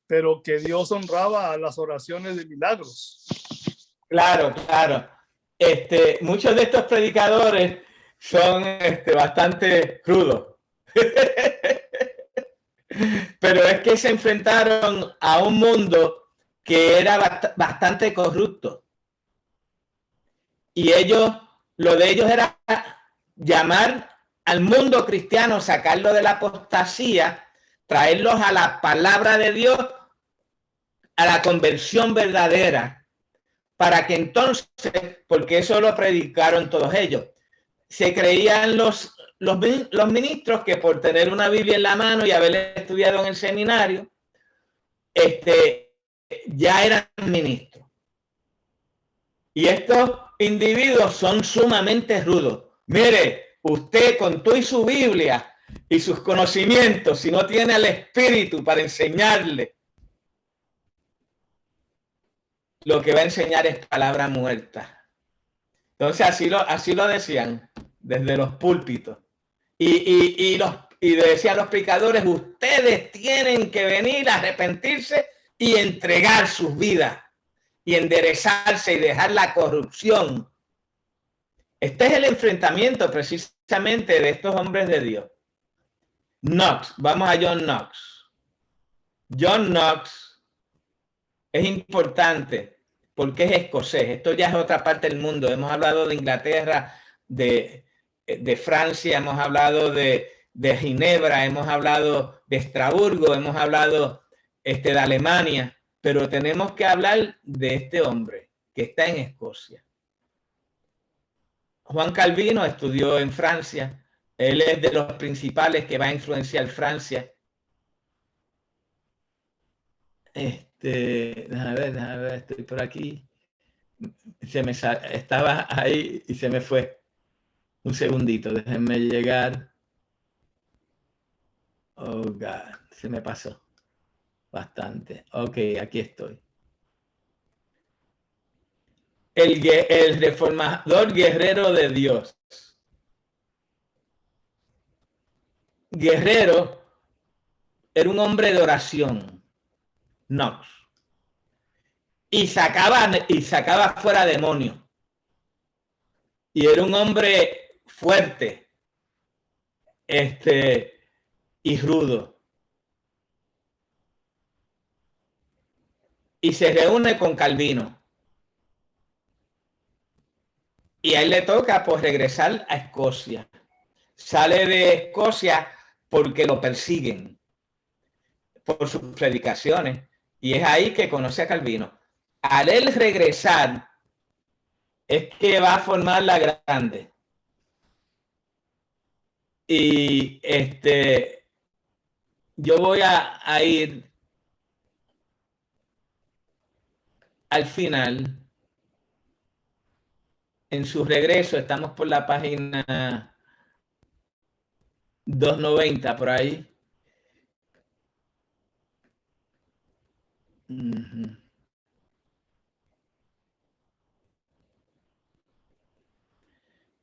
pero que Dios honraba las oraciones de milagros. Claro. Muchos de estos predicadores son bastante crudos. Pero es que se enfrentaron a un mundo que era bastante corrupto. Y lo de ellos era llamar al mundo cristiano, sacarlo de la apostasía, traerlos a la palabra de Dios, a la conversión verdadera, para que entonces, porque eso lo predicaron todos ellos, se creían los ministros que por tener una Biblia en la mano y haber estudiado en el seminario, ya eran ministros. Y estos individuos son sumamente rudos. Mire, usted con tú y su Biblia y sus conocimientos, si no tiene al Espíritu para enseñarle, lo que va a enseñar es palabra muerta. Entonces así lo decían desde los púlpitos. Y decían los predicadores, ustedes tienen que venir a arrepentirse y entregar sus vidas y enderezarse y dejar la corrupción. Este es el enfrentamiento precisamente de estos hombres de Dios. Knox, vamos a John Knox. John Knox es importante porque es escocés. Esto ya es otra parte del mundo. Hemos hablado de Inglaterra, de Francia, hemos hablado de Ginebra, hemos hablado de Estrasburgo, hemos hablado de Alemania. Pero tenemos que hablar de este hombre que está en Escocia. Juan Calvino estudió en Francia. Él es de los principales que va a influenciar Francia. Déjame ver, estoy por aquí. Estaba ahí y se me fue. Un segundito, déjenme llegar. Oh, God, se me pasó bastante. Ok, aquí estoy. El reformador guerrero de Dios. Guerrero era un hombre de oración, Knox, y sacaba fuera demonios. Y era un hombre fuerte, y rudo. Y se reúne con Calvino. Y a él le toca pues regresar a Escocia. Sale de Escocia porque lo persiguen por sus predicaciones. Y es ahí que conoce a Calvino. Al él regresar es que va a formar la grande. Y yo voy a ir al final. En su regreso, estamos por la página 290, por ahí.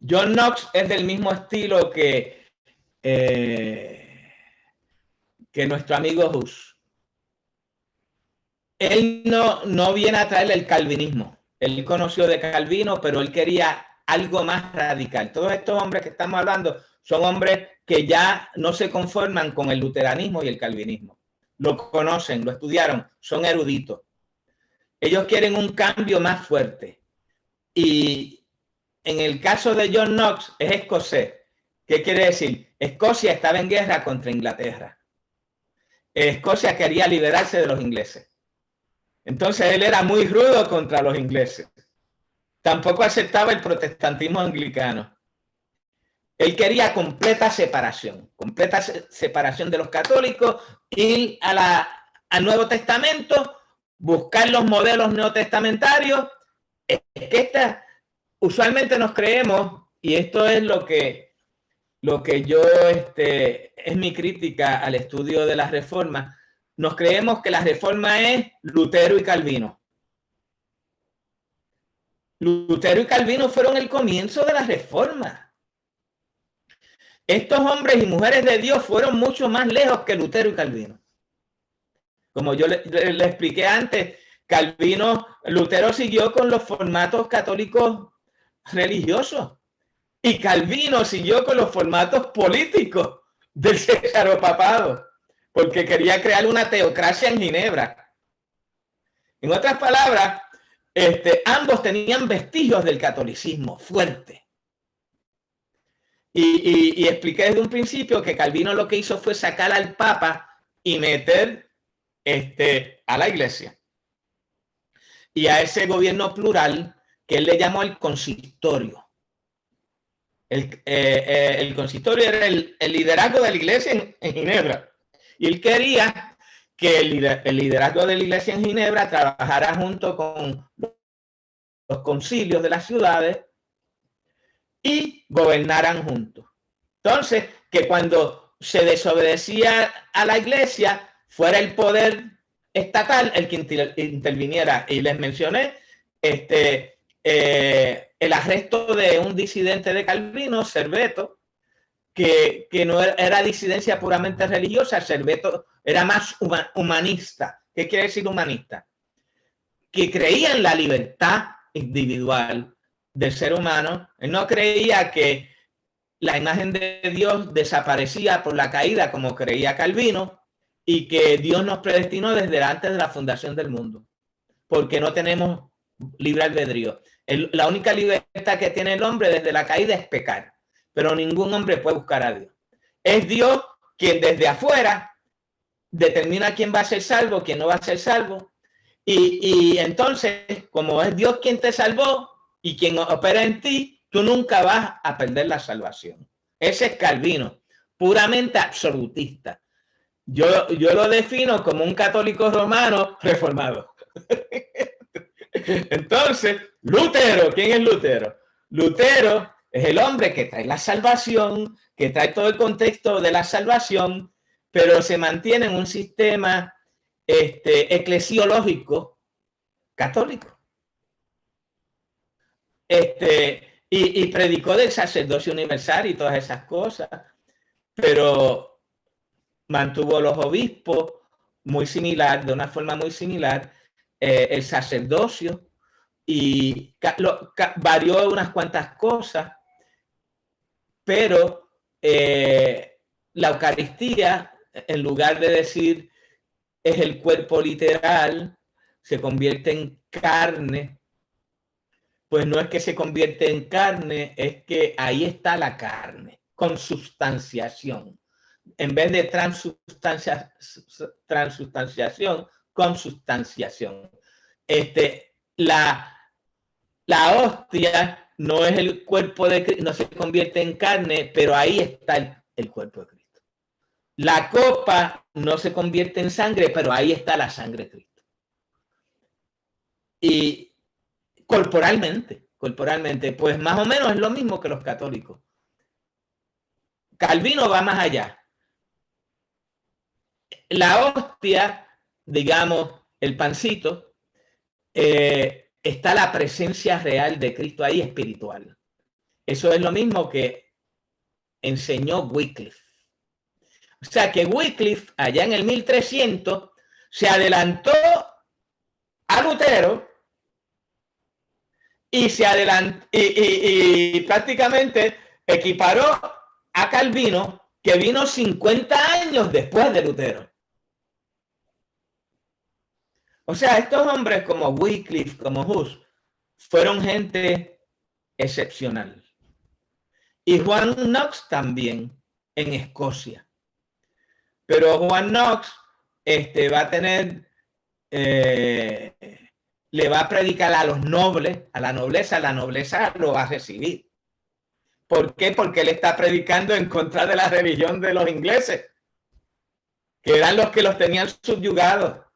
John Knox es del mismo estilo que nuestro amigo Hus. Él no viene a traerle el calvinismo. Él conoció de Calvino, pero él quería algo más radical. Todos estos hombres que estamos hablando son hombres que ya no se conforman con el luteranismo y el calvinismo. Lo conocen, lo estudiaron, son eruditos. Ellos quieren un cambio más fuerte. Y en el caso de John Knox es escocés. ¿Qué quiere decir? Escocia estaba en guerra contra Inglaterra. Escocia quería liberarse de los ingleses. Entonces él era muy rudo contra los ingleses. Tampoco aceptaba el protestantismo anglicano. Él quería completa separación de los católicos, ir al Nuevo Testamento, buscar los modelos neotestamentarios. Es que usualmente nos creemos, y esto es lo que yo, es mi crítica al estudio de la Reforma. Nos creemos que la Reforma es Lutero y Calvino. Lutero y Calvino fueron el comienzo de la Reforma. Estos hombres y mujeres de Dios fueron mucho más lejos que Lutero y Calvino. Como yo le expliqué antes, Lutero siguió con los formatos católicos religiosos y Calvino siguió con los formatos políticos del cesaropapado, porque quería crear una teocracia en Ginebra. En otras palabras, ambos tenían vestigios del catolicismo fuerte. Y expliqué desde un principio que Calvino lo que hizo fue sacar al Papa y meter a la Iglesia. Y a ese gobierno plural que él le llamó el consistorio. El consistorio era el liderazgo de la Iglesia en Ginebra. Y él quería que el liderazgo de la Iglesia en Ginebra trabajara junto con los concilios de las ciudades y gobernaran juntos. Entonces, que cuando se desobedecía a la Iglesia, fuera el poder estatal el que interviniera. Y les mencioné el arresto de un disidente de Calvino, Serveto, que no era disidencia puramente religiosa. Serveto era más humanista. ¿Qué quiere decir humanista? Que creía en la libertad individual del ser humano. Él no creía que la imagen de Dios desaparecía por la caída como creía Calvino y que Dios nos predestinó desde antes de la fundación del mundo, porque no tenemos libre albedrío. La única libertad que tiene el hombre desde la caída es pecar, pero ningún hombre puede buscar a Dios. Es Dios quien desde afuera determina quién va a ser salvo, quién no va a ser salvo, Y entonces, como es Dios quien te salvó y quien opera en ti, tú nunca vas a perder la salvación. Ese es Calvino, puramente absolutista. Yo lo defino como un católico romano reformado. Entonces, Lutero, ¿quién es Lutero? Lutero es el hombre que trae la salvación, que trae todo el contexto de la salvación, pero se mantiene en un sistema eclesiológico católico. Y predicó del sacerdocio universal y todas esas cosas, pero mantuvo los obispos muy similar, de una forma muy similar, el sacerdocio, y varió unas cuantas cosas, pero la Eucaristía, en lugar de decir es el cuerpo literal, se convierte en carne, pues no es que se convierte en carne, es que ahí está la carne, consubstanciación. En vez de transubstanciación, consubstanciación. La hostia no es el cuerpo de Cristo, no se convierte en carne, pero ahí está el cuerpo de Cristo. La copa no se convierte en sangre, pero ahí está la sangre de Cristo. Y corporalmente, pues más o menos es lo mismo que los católicos. Calvino va más allá. La hostia, digamos, el pancito, está la presencia real de Cristo ahí espiritual. Eso es lo mismo que enseñó Wycliffe. O sea que Wycliffe, allá en el 1300, se adelantó a Lutero y y prácticamente equiparó a Calvino, que vino 50 años después de Lutero. O sea, estos hombres como Wycliffe, como Hus, fueron gente excepcional. Y Juan Knox también, en Escocia. Pero Juan Knox va a tener, le va a predicar a los nobles, a la nobleza lo va a recibir. ¿Por qué? Porque él está predicando en contra de la religión de los ingleses, que eran los que los tenían subyugados.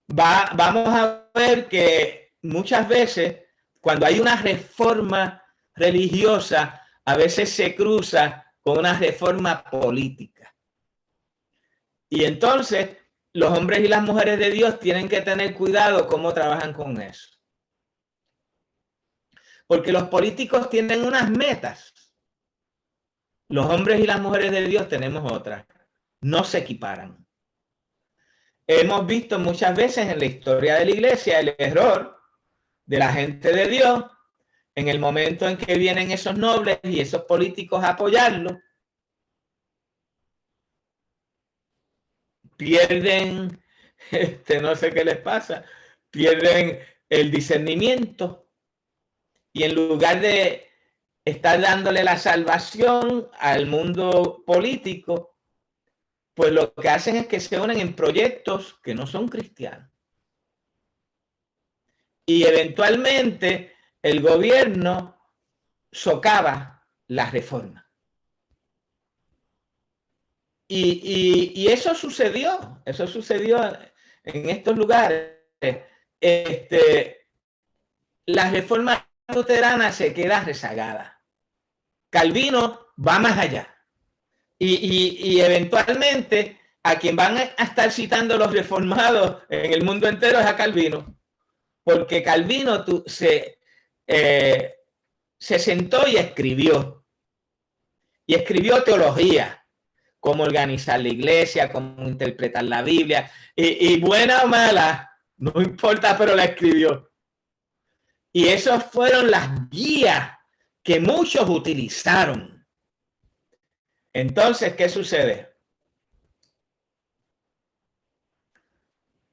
Vamos a ver que muchas veces, cuando hay una reforma religiosa, a veces se cruza con una reforma política. Y entonces, los hombres y las mujeres de Dios tienen que tener cuidado cómo trabajan con eso. Porque los políticos tienen unas metas. Los hombres y las mujeres de Dios tenemos otras. No se equiparan. Hemos visto muchas veces en la historia de la iglesia el error de la gente de Dios en el momento en que vienen esos nobles y esos políticos a apoyarlo. Pierden, no sé qué les pasa, pierden el discernimiento y en lugar de estar dándole la salvación al mundo político, pues lo que hacen es que se unen en proyectos que no son cristianos. Y eventualmente el gobierno socava la reforma. Y eso sucedió en estos lugares. La reforma luterana se queda rezagada. Calvino va más allá. Y eventualmente a quien van a estar citando los reformados en el mundo entero es a Calvino. Porque Calvino se sentó y escribió. Y escribió teología. Cómo organizar la iglesia, cómo interpretar la Biblia. Y buena o mala, no importa, pero la escribió. Y esas fueron las guías que muchos utilizaron. Entonces, ¿qué sucede?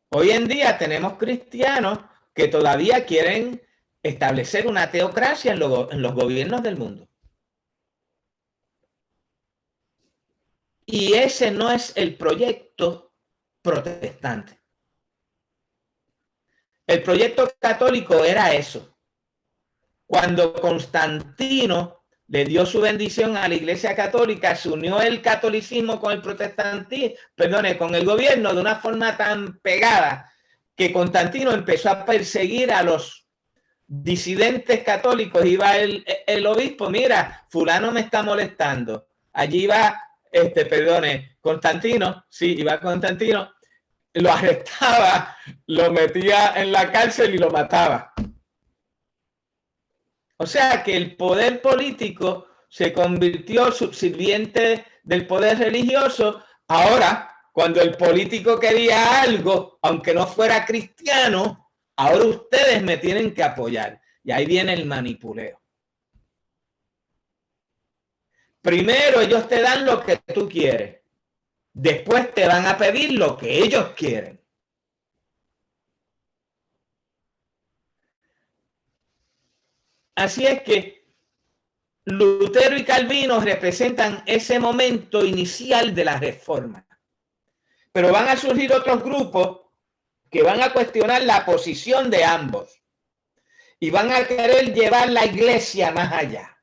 Hoy en día tenemos cristianos que todavía quieren establecer una teocracia en los gobiernos del mundo. Y ese no es el proyecto protestante. El proyecto católico era eso. Cuando Constantino le dio su bendición a la Iglesia Católica, se unió el catolicismo con el protestantismo, con el gobierno de una forma tan pegada que Constantino empezó a perseguir a los disidentes católicos. Iba el obispo, mira, fulano me está molestando. Allí va, Constantino, sí, iba Constantino, lo arrestaba, lo metía en la cárcel y lo mataba. O sea que el poder político se convirtió subsirviente del poder religioso. Ahora, cuando el político quería algo, aunque no fuera cristiano, ahora ustedes me tienen que apoyar. Y ahí viene el manipuleo. Primero ellos te dan lo que tú quieres. Después te van a pedir lo que ellos quieren. Así es que Lutero y Calvino representan ese momento inicial de la reforma. Pero van a surgir otros grupos que van a cuestionar la posición de ambos y van a querer llevar la iglesia más allá.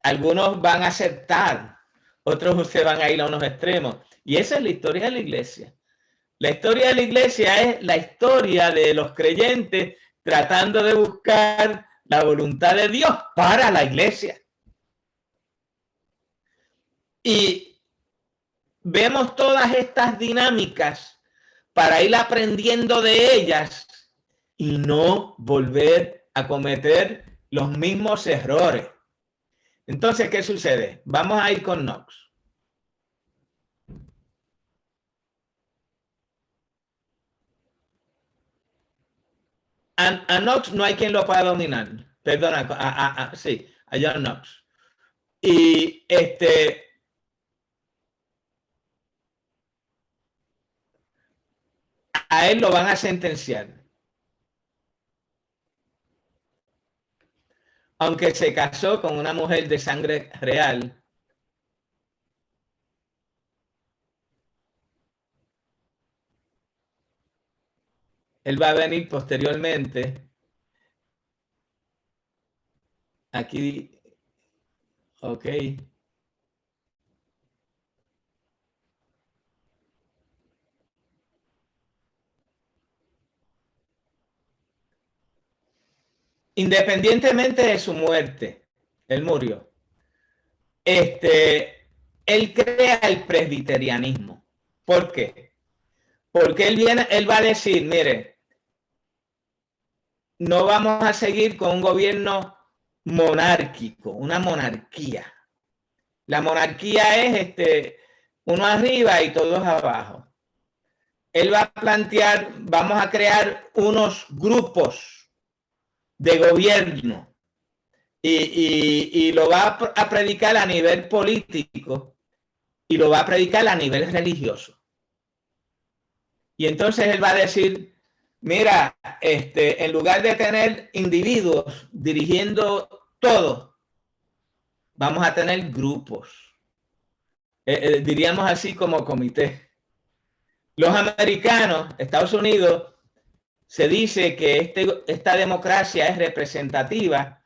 Algunos van a aceptar, otros se van a ir a unos extremos. Y esa es la historia de la iglesia. La historia de la iglesia es la historia de los creyentes tratando de buscar la voluntad de Dios para la iglesia. Y vemos todas estas dinámicas para ir aprendiendo de ellas y no volver a cometer los mismos errores. Entonces, ¿qué sucede? Vamos a ir con Knox. A Knox no hay quien lo pueda dominar. Perdona, sí, a John Knox. Y a él lo van a sentenciar. Aunque se casó con una mujer de sangre real. Él va a venir posteriormente. Aquí, ok. Independientemente de su muerte, él murió. Él crea el presbiterianismo. ¿Por qué? Porque él va a decir, mire, no vamos a seguir con un gobierno monárquico, una monarquía. La monarquía es uno arriba y todos abajo. Él va a plantear, vamos a crear unos grupos de gobierno y lo va a predicar a nivel político y lo va a predicar a nivel religioso. Y entonces él va a decir, mira, en lugar de tener individuos dirigiendo todo, vamos a tener grupos. Diríamos así como comité. Los americanos, Estados Unidos, se dice que esta democracia es representativa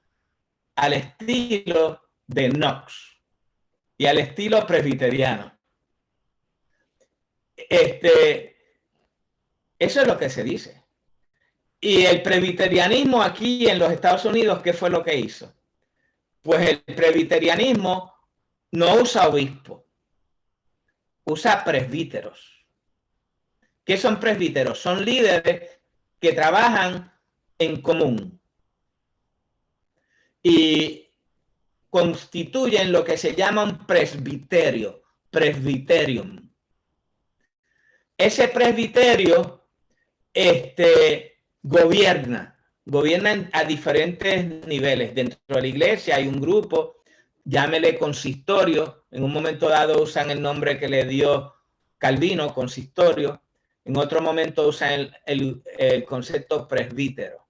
al estilo de Knox y al estilo presbiteriano. Eso es lo que se dice. Y el presbiterianismo aquí en los Estados Unidos, ¿qué fue lo que hizo? Pues el presbiterianismo no usa obispo, usa presbíteros. ¿Qué son presbíteros? Son líderes que trabajan en común y constituyen lo que se llama un presbiterio, presbiterium. Ese presbiterio gobierna a diferentes niveles. Dentro de la iglesia hay un grupo, llámele consistorio. En un momento dado usan el nombre que le dio Calvino, consistorio. En otro momento usan el concepto presbítero,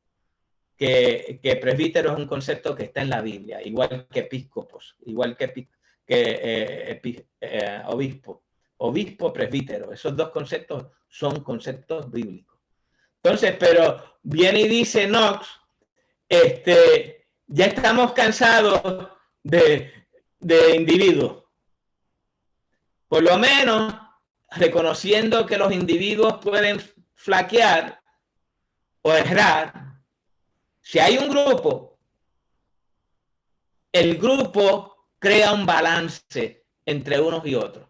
que presbítero es un concepto que está en la Biblia, igual que episcopos, igual que obispo. Obispo, presbítero, esos dos conceptos son conceptos bíblicos. Entonces, pero viene y dice Knox, ya estamos cansados de individuos. Por lo menos, reconociendo que los individuos pueden flaquear o errar, si hay un grupo, el grupo crea un balance entre unos y otros.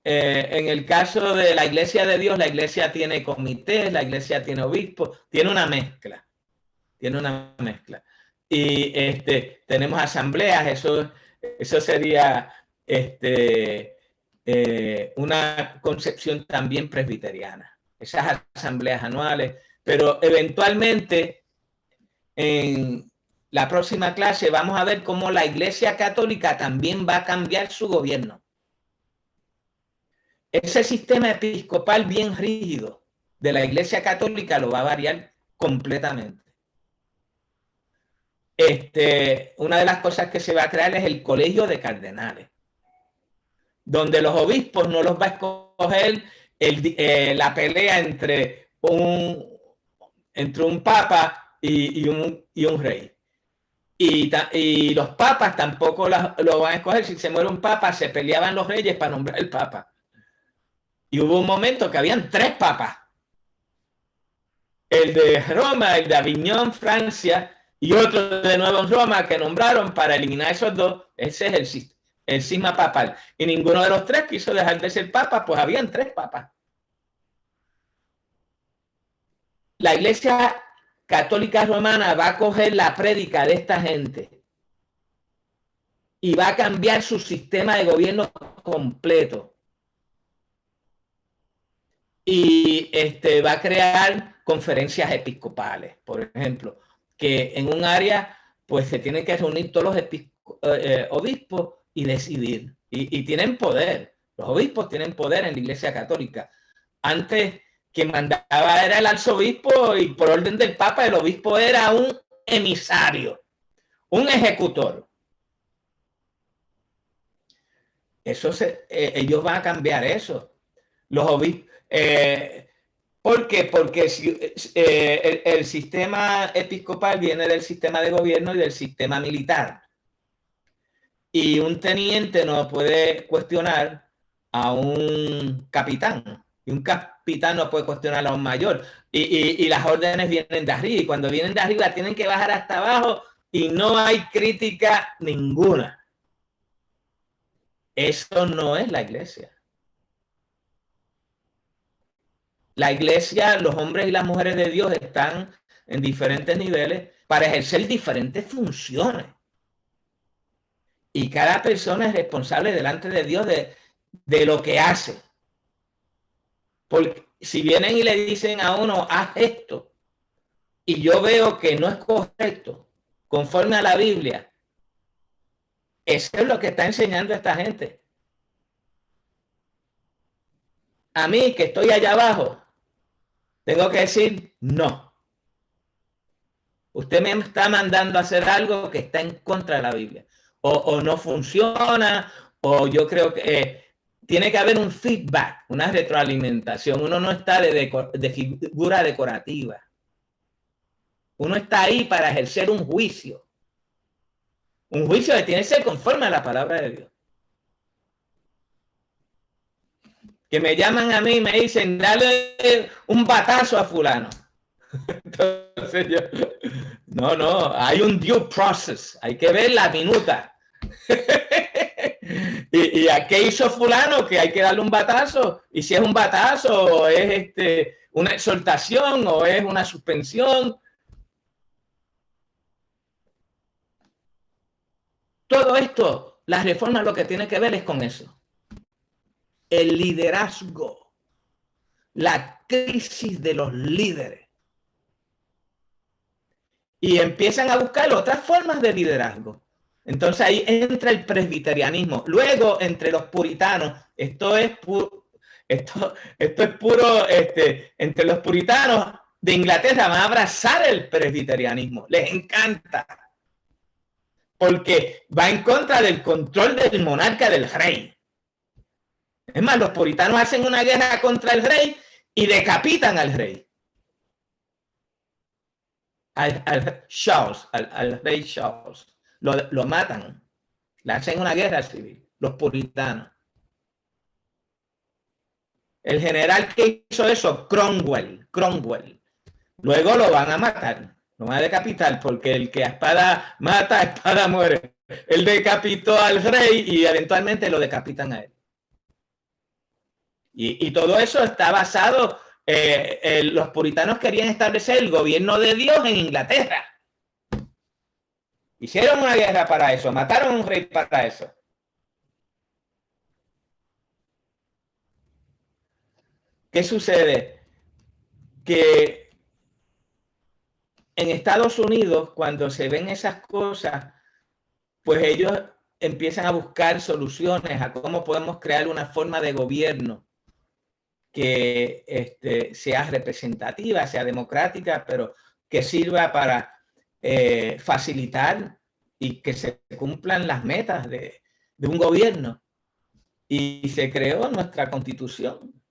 En el caso de la Iglesia de Dios, la Iglesia tiene comités, la Iglesia tiene obispos, tiene una mezcla. Tiene una mezcla. Y tenemos asambleas, eso sería una concepción también presbiteriana. Esas asambleas anuales, pero eventualmente en la próxima clase vamos a ver cómo la Iglesia Católica también va a cambiar su gobierno. Ese sistema episcopal bien rígido de la Iglesia Católica lo va a variar completamente. Una de las cosas que se va a crear es el colegio de cardenales, donde los obispos no los va a escoger la pelea entre un papa y un rey. Y los papas tampoco lo van a escoger. Si se muere un papa, se peleaban los reyes para nombrar el papa. Y hubo un momento que habían 3 papas. El de Roma, el de Aviñón, Francia, y otro de nuevo en Roma que nombraron para eliminar esos 2. Ese es el cisma papal. Y ninguno de los 3 quiso dejar de ser papa, pues habían 3 papas. La Iglesia Católica Romana va a coger la prédica de esta gente y va a cambiar su sistema de gobierno completo. Y va a crear conferencias episcopales, por ejemplo, que en un área pues se tienen que reunir todos los obispos y decidir. Y tienen poder. Los obispos tienen poder en la Iglesia Católica. Antes, quien mandaba era el arzobispo y por orden del Papa el obispo era un emisario, un ejecutor. Ellos van a cambiar eso. Los obispos. ¿Por qué? Porque el sistema episcopal viene del sistema de gobierno y del sistema militar. Y un teniente no puede cuestionar a un capitán. Y un capitán no puede cuestionar a un mayor. Y las órdenes vienen de arriba. Y cuando vienen de arriba tienen que bajar hasta abajo y no hay crítica ninguna. Eso no es la Iglesia. La Iglesia, los hombres y las mujeres de Dios están en diferentes niveles para ejercer diferentes funciones. Y cada persona es responsable delante de Dios de lo que hace. Porque si vienen y le dicen a uno, haz esto, y yo veo que no es correcto, conforme a la Biblia, eso es lo que está enseñando esta gente. A mí, que estoy allá abajo, tengo que decir no. Usted me está mandando a hacer algo que está en contra de la Biblia. O no funciona, o yo creo que tiene que haber un feedback, una retroalimentación. Uno no está de figura decorativa. Uno está ahí para ejercer un juicio. Un juicio que tiene que ser conforme a la palabra de Dios. Que me llaman a mí y me dicen, dale un batazo a fulano. Entonces yo, no, hay un due process, hay que ver la minuta. ¿Y a qué hizo fulano? Que hay que darle un batazo. Y si es un batazo, o es una exhortación, o es una suspensión. Todo esto, las reformas lo que tiene que ver es con eso. El liderazgo, la crisis de los líderes. Y empiezan a buscar otras formas de liderazgo. Entonces ahí entra el presbiterianismo. Luego, entre los puritanos, esto es puro, entre los puritanos de Inglaterra van a abrazar el presbiterianismo. Les encanta. Porque va en contra del control del monarca, del rey. Es más, los puritanos hacen una guerra contra el rey y decapitan al rey. Al Charles, al rey Charles. Lo matan. Le hacen una guerra civil, los puritanos. El general que hizo eso, Cromwell. Luego lo van a matar, lo van a decapitar, porque el que a espada mata, a espada muere. Él decapitó al rey y eventualmente lo decapitan a él. Y todo eso está basado, los puritanos querían establecer el gobierno de Dios en Inglaterra. Hicieron una guerra para eso, mataron a un rey para eso. ¿Qué sucede? Que en Estados Unidos, cuando se ven esas cosas, pues ellos empiezan a buscar soluciones a cómo podemos crear una forma de gobierno que sea representativa, sea democrática, pero que sirva para facilitar y que se cumplan las metas de un gobierno. Y se creó nuestra Constitución,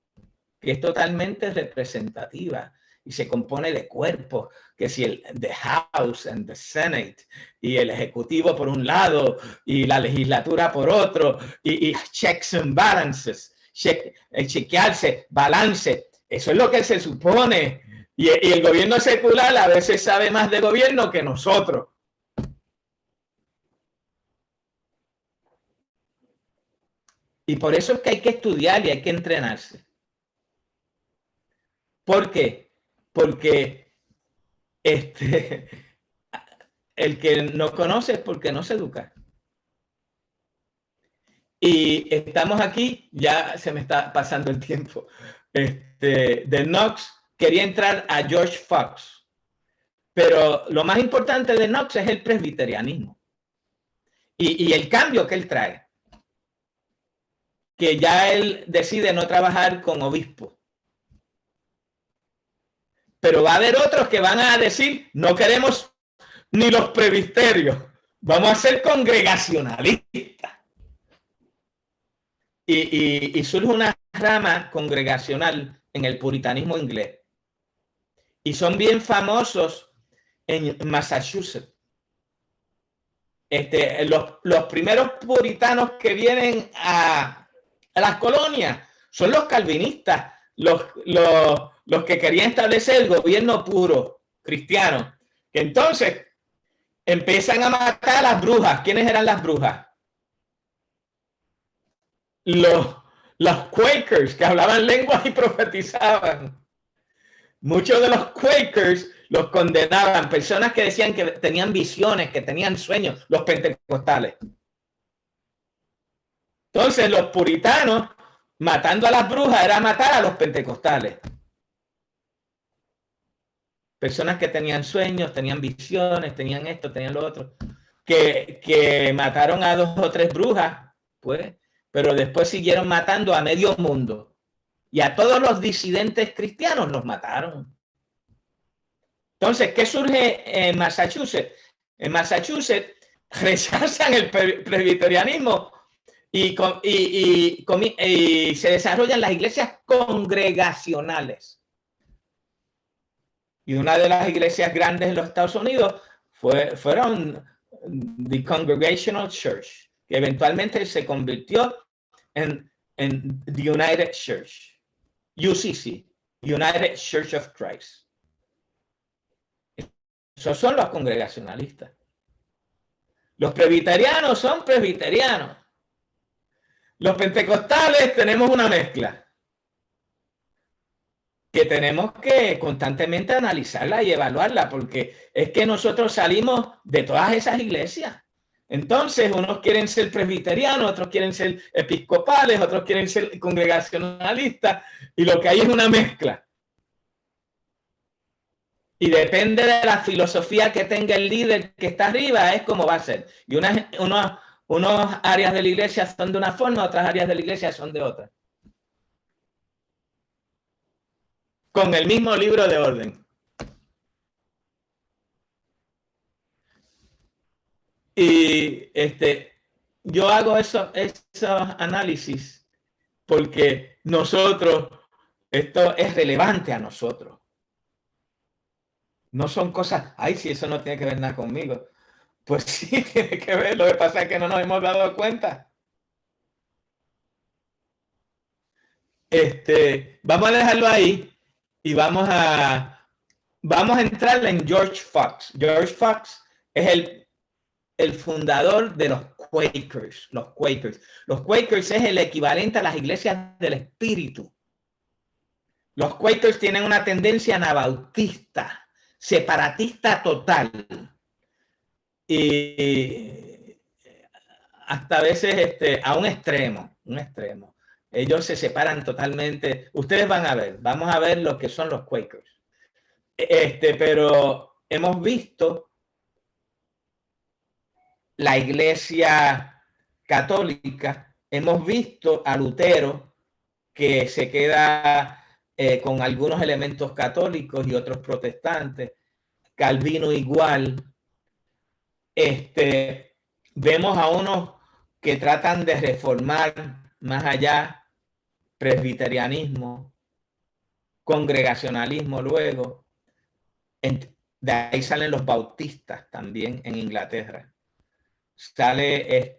que es totalmente representativa y se compone de cuerpos, que si the House and the Senate, y el Ejecutivo por un lado y la legislatura por otro, y checks and balances, chequearse, balance. Eso es lo que se supone. Y el gobierno secular a veces sabe más de gobierno que nosotros. Y por eso es que hay que estudiar y hay que entrenarse. ¿Por qué? Porque el que no conoce es porque no se educa. Y estamos aquí, ya se me está pasando el tiempo. De Knox quería entrar a George Fox, pero lo más importante de Knox es el presbiterianismo y el cambio que él trae, que ya él decide no trabajar con obispos. Pero va a haber otros que van a decir, no queremos ni los presbiterios, vamos a ser congregacionalistas. Y surge una rama congregacional en el puritanismo inglés. Y son bien famosos en Massachusetts. Los primeros puritanos que vienen a las colonias son los calvinistas, los que querían establecer el gobierno puro cristiano. Entonces empiezan a matar a las brujas. ¿Quiénes eran las brujas? Los Quakers, que hablaban lenguas y profetizaban. Muchos de los Quakers los condenaban, personas que decían que tenían visiones, que tenían sueños, los pentecostales. Entonces los puritanos, matando a las brujas, era matar a los pentecostales. Personas que tenían sueños, tenían visiones, tenían esto, tenían lo otro, que mataron a 2 o 3 brujas, pues, pero después siguieron matando a medio mundo. Y a todos los disidentes cristianos los mataron. Entonces, ¿qué surge en Massachusetts? En Massachusetts rechazan el presbiterianismo y se desarrollan las iglesias congregacionales. Y una de las iglesias grandes en los Estados Unidos fueron the Congregational Church, que eventualmente se convirtió en the United Church, UCC, United Church of Christ. Esos son los congregacionalistas. Los presbiterianos son presbiterianos. Los pentecostales tenemos una mezcla que tenemos que constantemente analizarla y evaluarla, porque es que nosotros salimos de todas esas iglesias. Entonces, unos quieren ser presbiterianos, otros quieren ser episcopales, otros quieren ser congregacionalistas, y lo que hay es una mezcla. Y depende de la filosofía que tenga el líder que está arriba, es como va a ser. Y unas áreas de la iglesia son de una forma, otras áreas de la iglesia son de otra. Con el mismo libro de orden. Y yo hago esos análisis porque nosotros Esto es relevante a nosotros. No son cosas, ay, si eso no tiene que ver nada conmigo. Pues sí, tiene que ver. Lo que pasa es que no nos hemos dado cuenta. Vamos a dejarlo ahí y vamos a entrar en George Fox. George Fox es el fundador de los Quakers. Los Quakers. Los Quakers es el equivalente a las iglesias del espíritu. Los Quakers tienen una tendencia anabautista, separatista total. Y hasta a veces a un extremo. Ellos se separan totalmente. Ustedes van a ver, vamos a ver lo que son los Quakers. Pero hemos visto la Iglesia Católica, hemos visto a Lutero que se queda con algunos elementos católicos y otros protestantes, Calvino igual. Vemos a unos que tratan de reformar más allá, presbiterianismo, congregacionalismo luego. De ahí salen los bautistas también en Inglaterra. Sale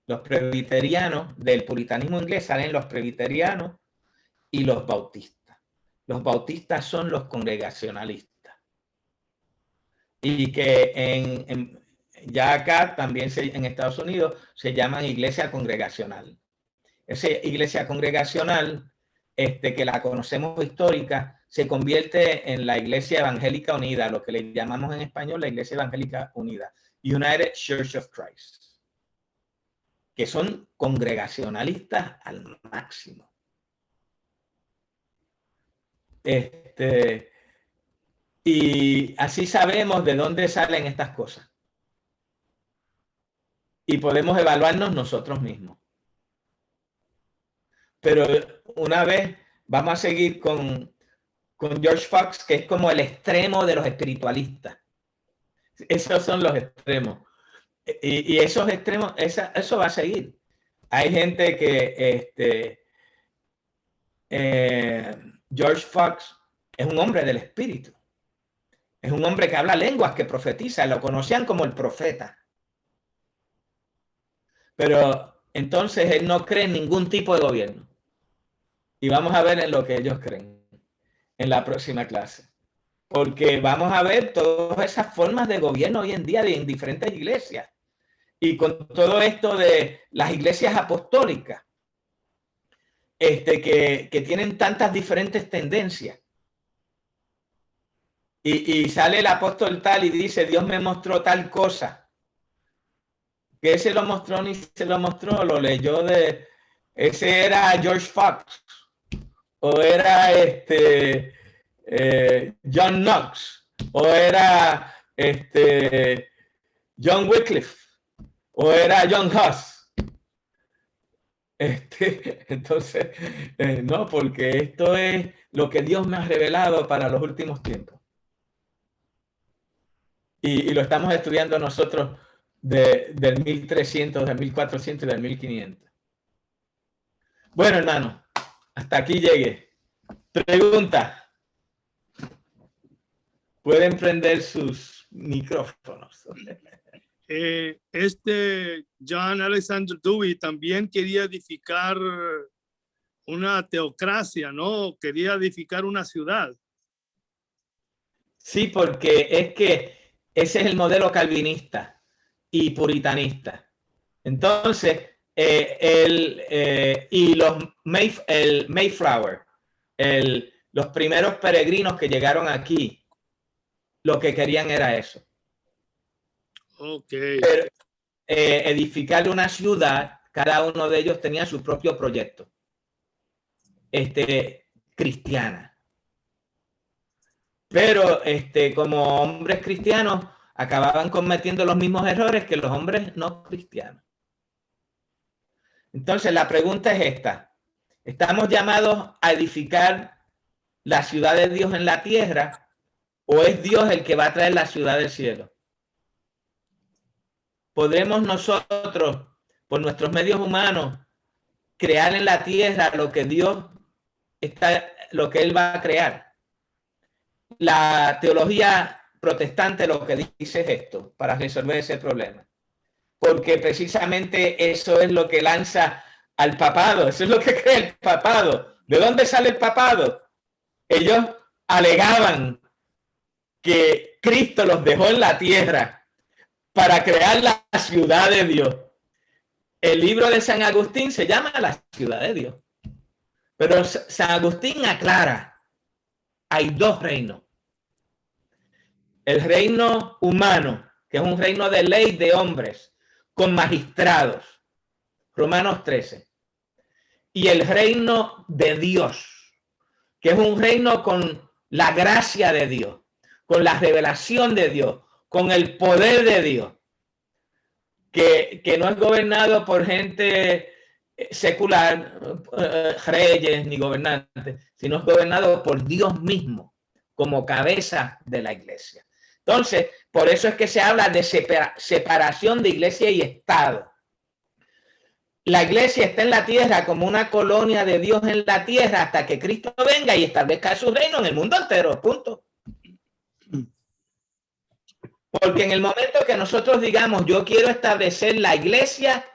los presbiterianos del puritanismo inglés, salen los presbiterianos y los bautistas. Los bautistas son los congregacionalistas. Y que ya acá también en Estados Unidos se llaman iglesia congregacional. Esa iglesia congregacional, que la conocemos histórica, se convierte en la Iglesia Evangélica Unida, lo que le llamamos en español la Iglesia Evangélica Unida, United Church of Christ, que son congregacionalistas al máximo. Y así sabemos de dónde salen estas cosas. Y podemos evaluarnos nosotros mismos. Pero una vez vamos a seguir con George Fox, que es como el extremo de los espiritualistas. Esos son los extremos. Y esos extremos, eso va a seguir. Hay gente que George Fox es un hombre del espíritu. Es un hombre que habla lenguas, que profetiza. Lo conocían como el profeta. Pero entonces él no cree en ningún tipo de gobierno. Y vamos a ver en lo que ellos creen en la próxima clase. Porque vamos a ver todas esas formas de gobierno hoy en día en diferentes iglesias. Y con todo esto de las iglesias apostólicas, que tienen tantas diferentes tendencias. Y sale el apóstol tal y dice, Dios me mostró tal cosa. Que se lo mostró ni se lo mostró, lo leyó de... Ese era George Fox. O era John Knox. O era John Wycliffe. O era John Huss. Entonces, no, porque esto es lo que Dios me ha revelado para los últimos tiempos. Y lo estamos estudiando nosotros del 1300, del 1400 y del 1500. Bueno, hermano, hasta aquí llegué. Pregunta. Pueden prender sus micrófonos. John Alexander Dewey también quería edificar una teocracia, ¿no? Quería edificar una ciudad. Sí, porque es que ese es el modelo calvinista y puritanista. Entonces, y el Mayflower, los primeros peregrinos que llegaron aquí, lo que querían era eso. Okay. Pero, edificar una ciudad, cada uno de ellos tenía su propio proyecto, cristiana. Pero como hombres cristianos acababan cometiendo los mismos errores que los hombres no cristianos. Entonces la pregunta es esta: ¿estamos llamados a edificar la ciudad de Dios en la tierra o es Dios el que va a traer la ciudad del cielo? ¿Podremos nosotros, por nuestros medios humanos, crear en la tierra lo que lo que Él va a crear. La teología protestante lo que dice es esto, para resolver ese problema. Porque precisamente eso es lo que lanza al papado, eso es lo que cree el papado. ¿De dónde sale el papado? Ellos alegaban que Cristo los dejó en la tierra para crear la ciudad de Dios. El libro de San Agustín se llama La ciudad de Dios. Pero San Agustín aclara, hay dos reinos. El reino humano, que es un reino de ley de hombres, con magistrados, Romanos 13. Y el reino de Dios, que es un reino con la gracia de Dios, con la revelación de Dios, con el poder de Dios, que no es gobernado por gente secular, reyes ni gobernantes, sino es gobernado por Dios mismo como cabeza de la iglesia. Entonces, por eso es que se habla de separación de iglesia y Estado. La iglesia está en la tierra como una colonia de Dios en la tierra hasta que Cristo venga y establezca su reino en el mundo entero, punto. Porque en el momento que nosotros digamos, yo quiero establecer la iglesia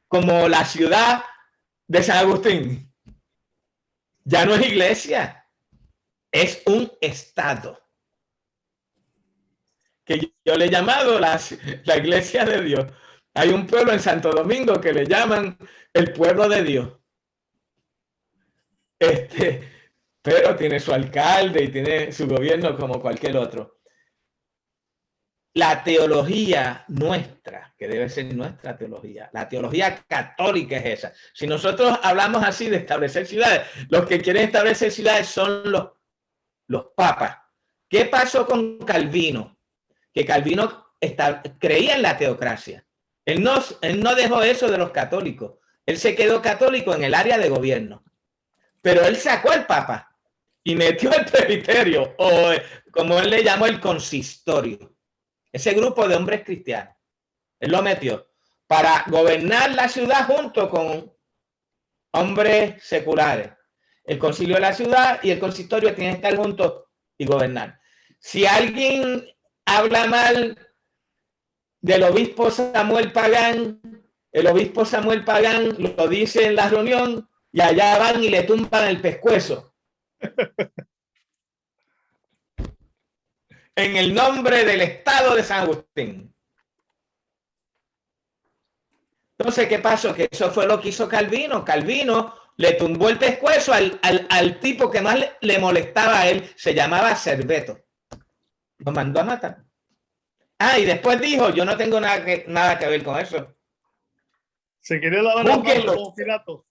como la ciudad de San Agustín, ya no es iglesia, es un estado. Que yo le he llamado la iglesia de Dios. Hay un pueblo en Santo Domingo que le llaman el pueblo de Dios. Pero tiene su alcalde y tiene su gobierno como cualquier otro. La teología nuestra, que debe ser nuestra teología, la teología católica es esa. Si nosotros hablamos así de establecer ciudades, los que quieren establecer ciudades son los papas. ¿Qué pasó con Calvino? Que Calvino creía en la teocracia. Él no dejó eso de los católicos. Él se quedó católico en el área de gobierno. Pero él sacó al papa y metió el presbiterio, o como él le llamó, el consistorio. Ese grupo de hombres cristianos. Él lo metió para gobernar la ciudad junto con hombres seculares. El concilio de la ciudad y el consistorio tienen que estar juntos y gobernar. Si alguien habla mal del obispo Samuel Pagán, el obispo Samuel Pagán lo dice en la reunión y allá van y le tumban el pescuezo. En el nombre del Estado de San Agustín. Entonces, ¿qué pasó? Que eso fue lo que hizo Calvino. Calvino le tumbó el pescuezo al tipo que más le molestaba a él, se llamaba Serveto. Lo mandó a matar. Ah, y después dijo, yo no tengo nada que ver con eso. Se quería lavar las manos como Pilato.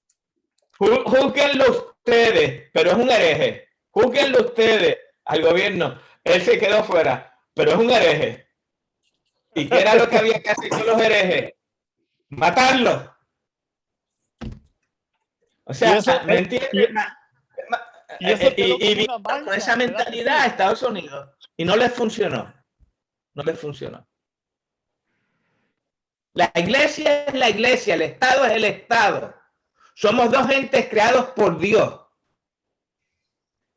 Júzguenlo ustedes, pero es un hereje. Júzguenlo ustedes al gobierno. Él se quedó fuera, pero es un hereje. ¿Y qué era lo que había que hacer con los herejes? Matarlos. O sea, ¿me entiendes? Y con esa mentalidad a Estados Unidos. Y no les funcionó. No les funcionó. La iglesia es la iglesia, el Estado es el Estado. Somos dos entes creados por Dios.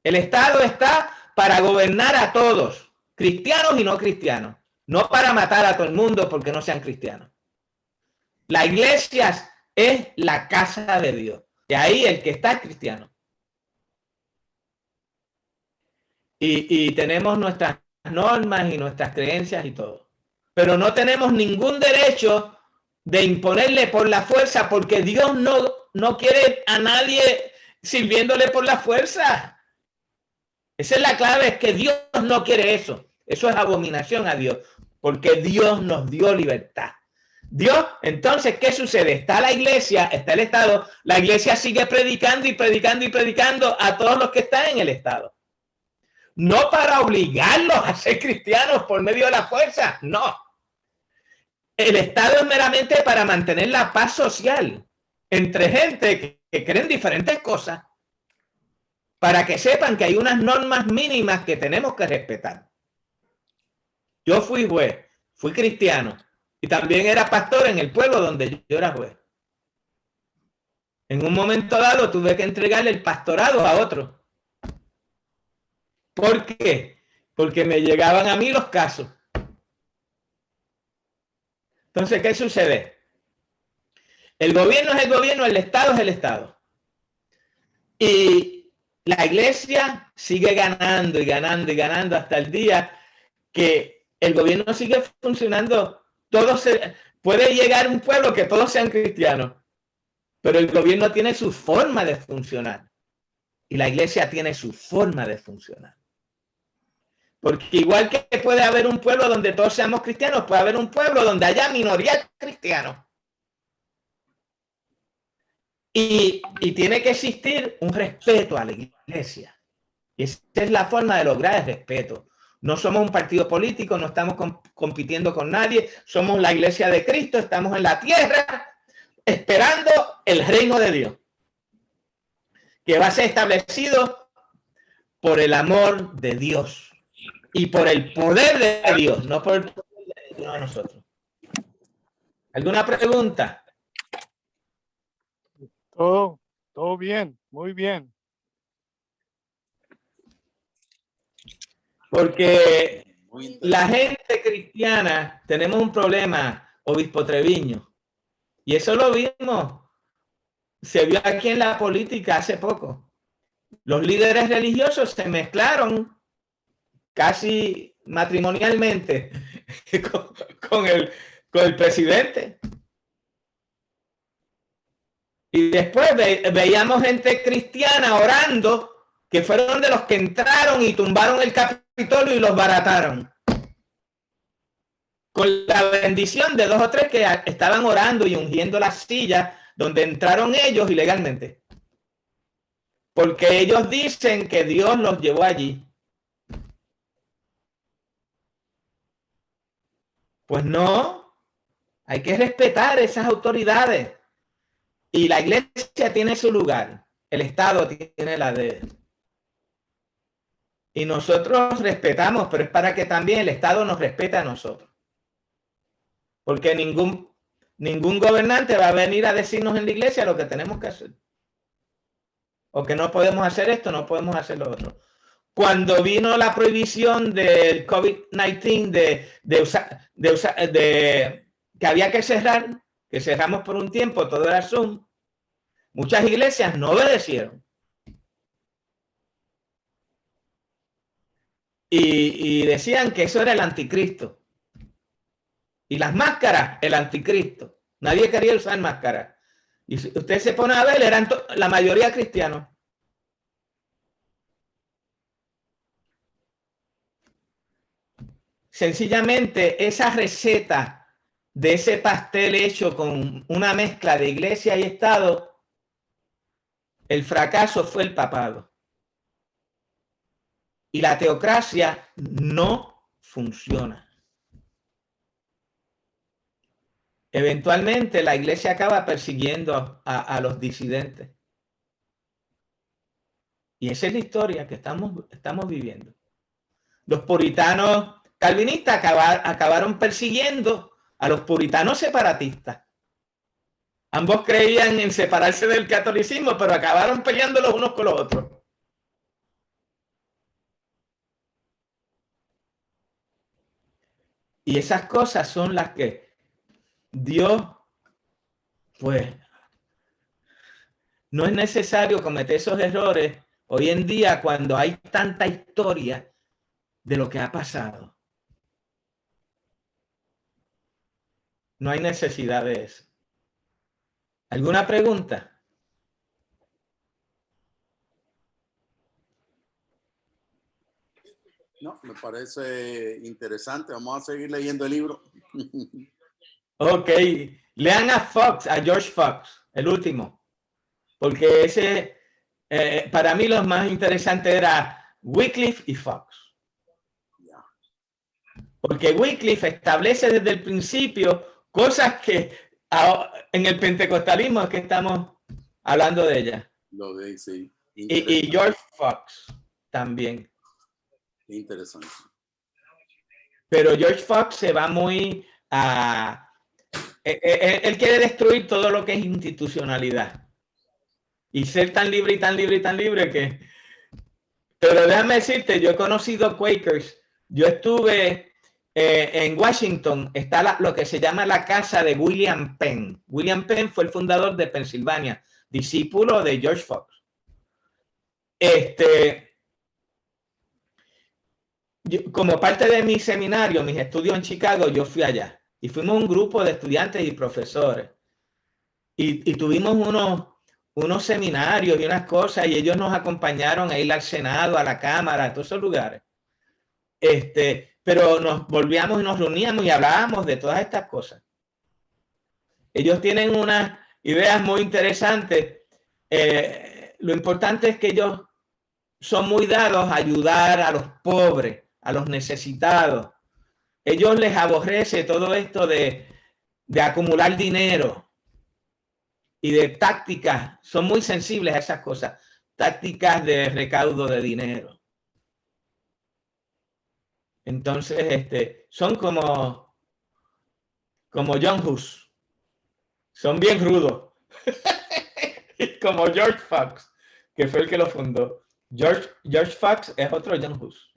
El Estado está para gobernar a todos, cristianos y no cristianos, no para matar a todo el mundo porque no sean cristianos. La iglesia es la casa de Dios. Y ahí el que está es cristiano. Y tenemos nuestras normas y nuestras creencias y todo. Pero no tenemos ningún derecho de imponerle por la fuerza, porque Dios no quiere a nadie sirviéndole por la fuerza. Esa es la clave, es que Dios no quiere eso. Eso es abominación a Dios, porque Dios nos dio libertad. Dios, entonces, ¿qué sucede? Está la iglesia, está el Estado, la iglesia sigue predicando y predicando y predicando a todos los que están en el Estado. No para obligarlos a ser cristianos por medio de la fuerza, no. El Estado es meramente para mantener la paz social entre gente que creen diferentes cosas, para que sepan que hay unas normas mínimas que tenemos que respetar. Yo fui juez, fui cristiano y también era pastor en el pueblo donde yo era juez. En un momento dado tuve que entregarle el pastorado a otro. ¿Por qué? Porque me llegaban a mí los casos. Entonces, ¿qué sucede? El gobierno es el gobierno, el Estado es el Estado. Y la iglesia sigue ganando y ganando y ganando hasta el día que el gobierno sigue funcionando. Puede llegar un pueblo que todos sean cristianos, pero el gobierno tiene su forma de funcionar y la iglesia tiene su forma de funcionar. Porque igual que puede haber un pueblo donde todos seamos cristianos, puede haber un pueblo donde haya minoría cristianos. Y tiene que existir un respeto a la iglesia. Y esa es la forma de lograr el respeto. No somos un partido político, no estamos compitiendo con nadie, somos la iglesia de Cristo, estamos en la tierra esperando el reino de Dios, que va a ser establecido por el amor de Dios y por el poder de Dios, no por el poder de Dios a nosotros. ¿Alguna pregunta? Todo bien, muy bien. Porque la gente cristiana, tenemos un problema, Obispo Treviño, y eso lo vimos, se vio aquí en la política hace poco. Los líderes religiosos se mezclaron casi matrimonialmente con el presidente. Y después veíamos gente cristiana orando, que fueron de los que entraron y tumbaron el Capitolio y los barataron. Con la bendición de 2 o 3 que estaban orando y ungiendo las sillas donde entraron ellos ilegalmente. Porque ellos dicen que Dios los llevó allí. Pues no, hay que respetar esas autoridades. Y la iglesia tiene su lugar, el Estado tiene la de él. Y nosotros respetamos, pero es para que también el Estado nos respete a nosotros. Porque ningún gobernante va a venir a decirnos en la iglesia lo que tenemos que hacer. O que no podemos hacer esto, no podemos hacer lo otro. Cuando vino la prohibición del COVID-19 que había que cerrar, que cerramos por un tiempo, todo era Zoom, muchas iglesias no obedecieron. Y decían que eso era el anticristo. Y las máscaras, el anticristo. Nadie quería usar máscaras. Y si usted se pone a ver, eran la mayoría cristianos. Sencillamente, esa receta de ese pastel hecho con una mezcla de iglesia y Estado, el fracaso fue el papado. Y la teocracia no funciona. Eventualmente la iglesia acaba persiguiendo a los disidentes. Y esa es la historia que estamos viviendo. Los puritanos calvinistas acabaron persiguiendo a los puritanos separatistas. Ambos creían en separarse del catolicismo, pero acabaron peleando los unos con los otros. Y esas cosas son las que Dios, pues, no es necesario cometer esos errores hoy en día cuando hay tanta historia de lo que ha pasado. No hay necesidad de eso. ¿Alguna pregunta? No, me parece interesante. Vamos a seguir leyendo el libro. Ok, lean a Fox, a George Fox, el último, porque ese, para mí lo más interesante era Wycliffe y Fox. Porque Wycliffe establece desde el principio cosas que en el pentecostalismo es que estamos hablando de ellas. Lo de sí. Y George Fox también. Interesante. Pero George Fox se va muy a... Él quiere destruir todo lo que es institucionalidad. y ser tan libre y tan libre y tan libre que... Pero déjame decirte, yo he conocido Quakers. Yo estuve en Washington, está lo que se llama la casa de William Penn. William Penn fue el fundador de Pensilvania, discípulo de George Fox. Como parte de mi seminario, mis estudios en Chicago, yo fui allá. Y fuimos un grupo de estudiantes y profesores. Y tuvimos unos seminarios y unas cosas, y ellos nos acompañaron a ir al Senado, a la Cámara, a todos esos lugares. Pero nos volvíamos y nos reuníamos y hablábamos de todas estas cosas. Ellos tienen unas ideas muy interesantes. Lo importante es que ellos son muy dados a ayudar a los pobres, a los necesitados. Ellos les aborrece todo esto de acumular dinero y de tácticas. Son muy sensibles a esas cosas. Tácticas de recaudo de dinero. Entonces, son como John Hus. Son bien rudos. Como George Fox, que fue el que lo fundó. George Fox es otro John Hus.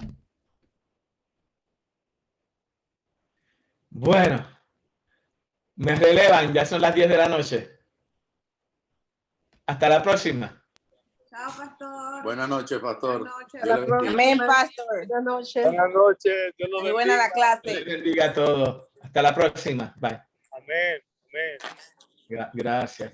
Bueno, me relevan, ya son las 10 de la noche. Hasta la próxima. Chao, pastor. Buenas noches, pastor. Buenas noches. Dios le bendiga. Amén, pastor. Buenas noches. Buenas noches. Dios los Muy buena la bendiga. Les clase. bendiga a todos. Hasta la próxima. Bye. Amén. Amén. Gracias.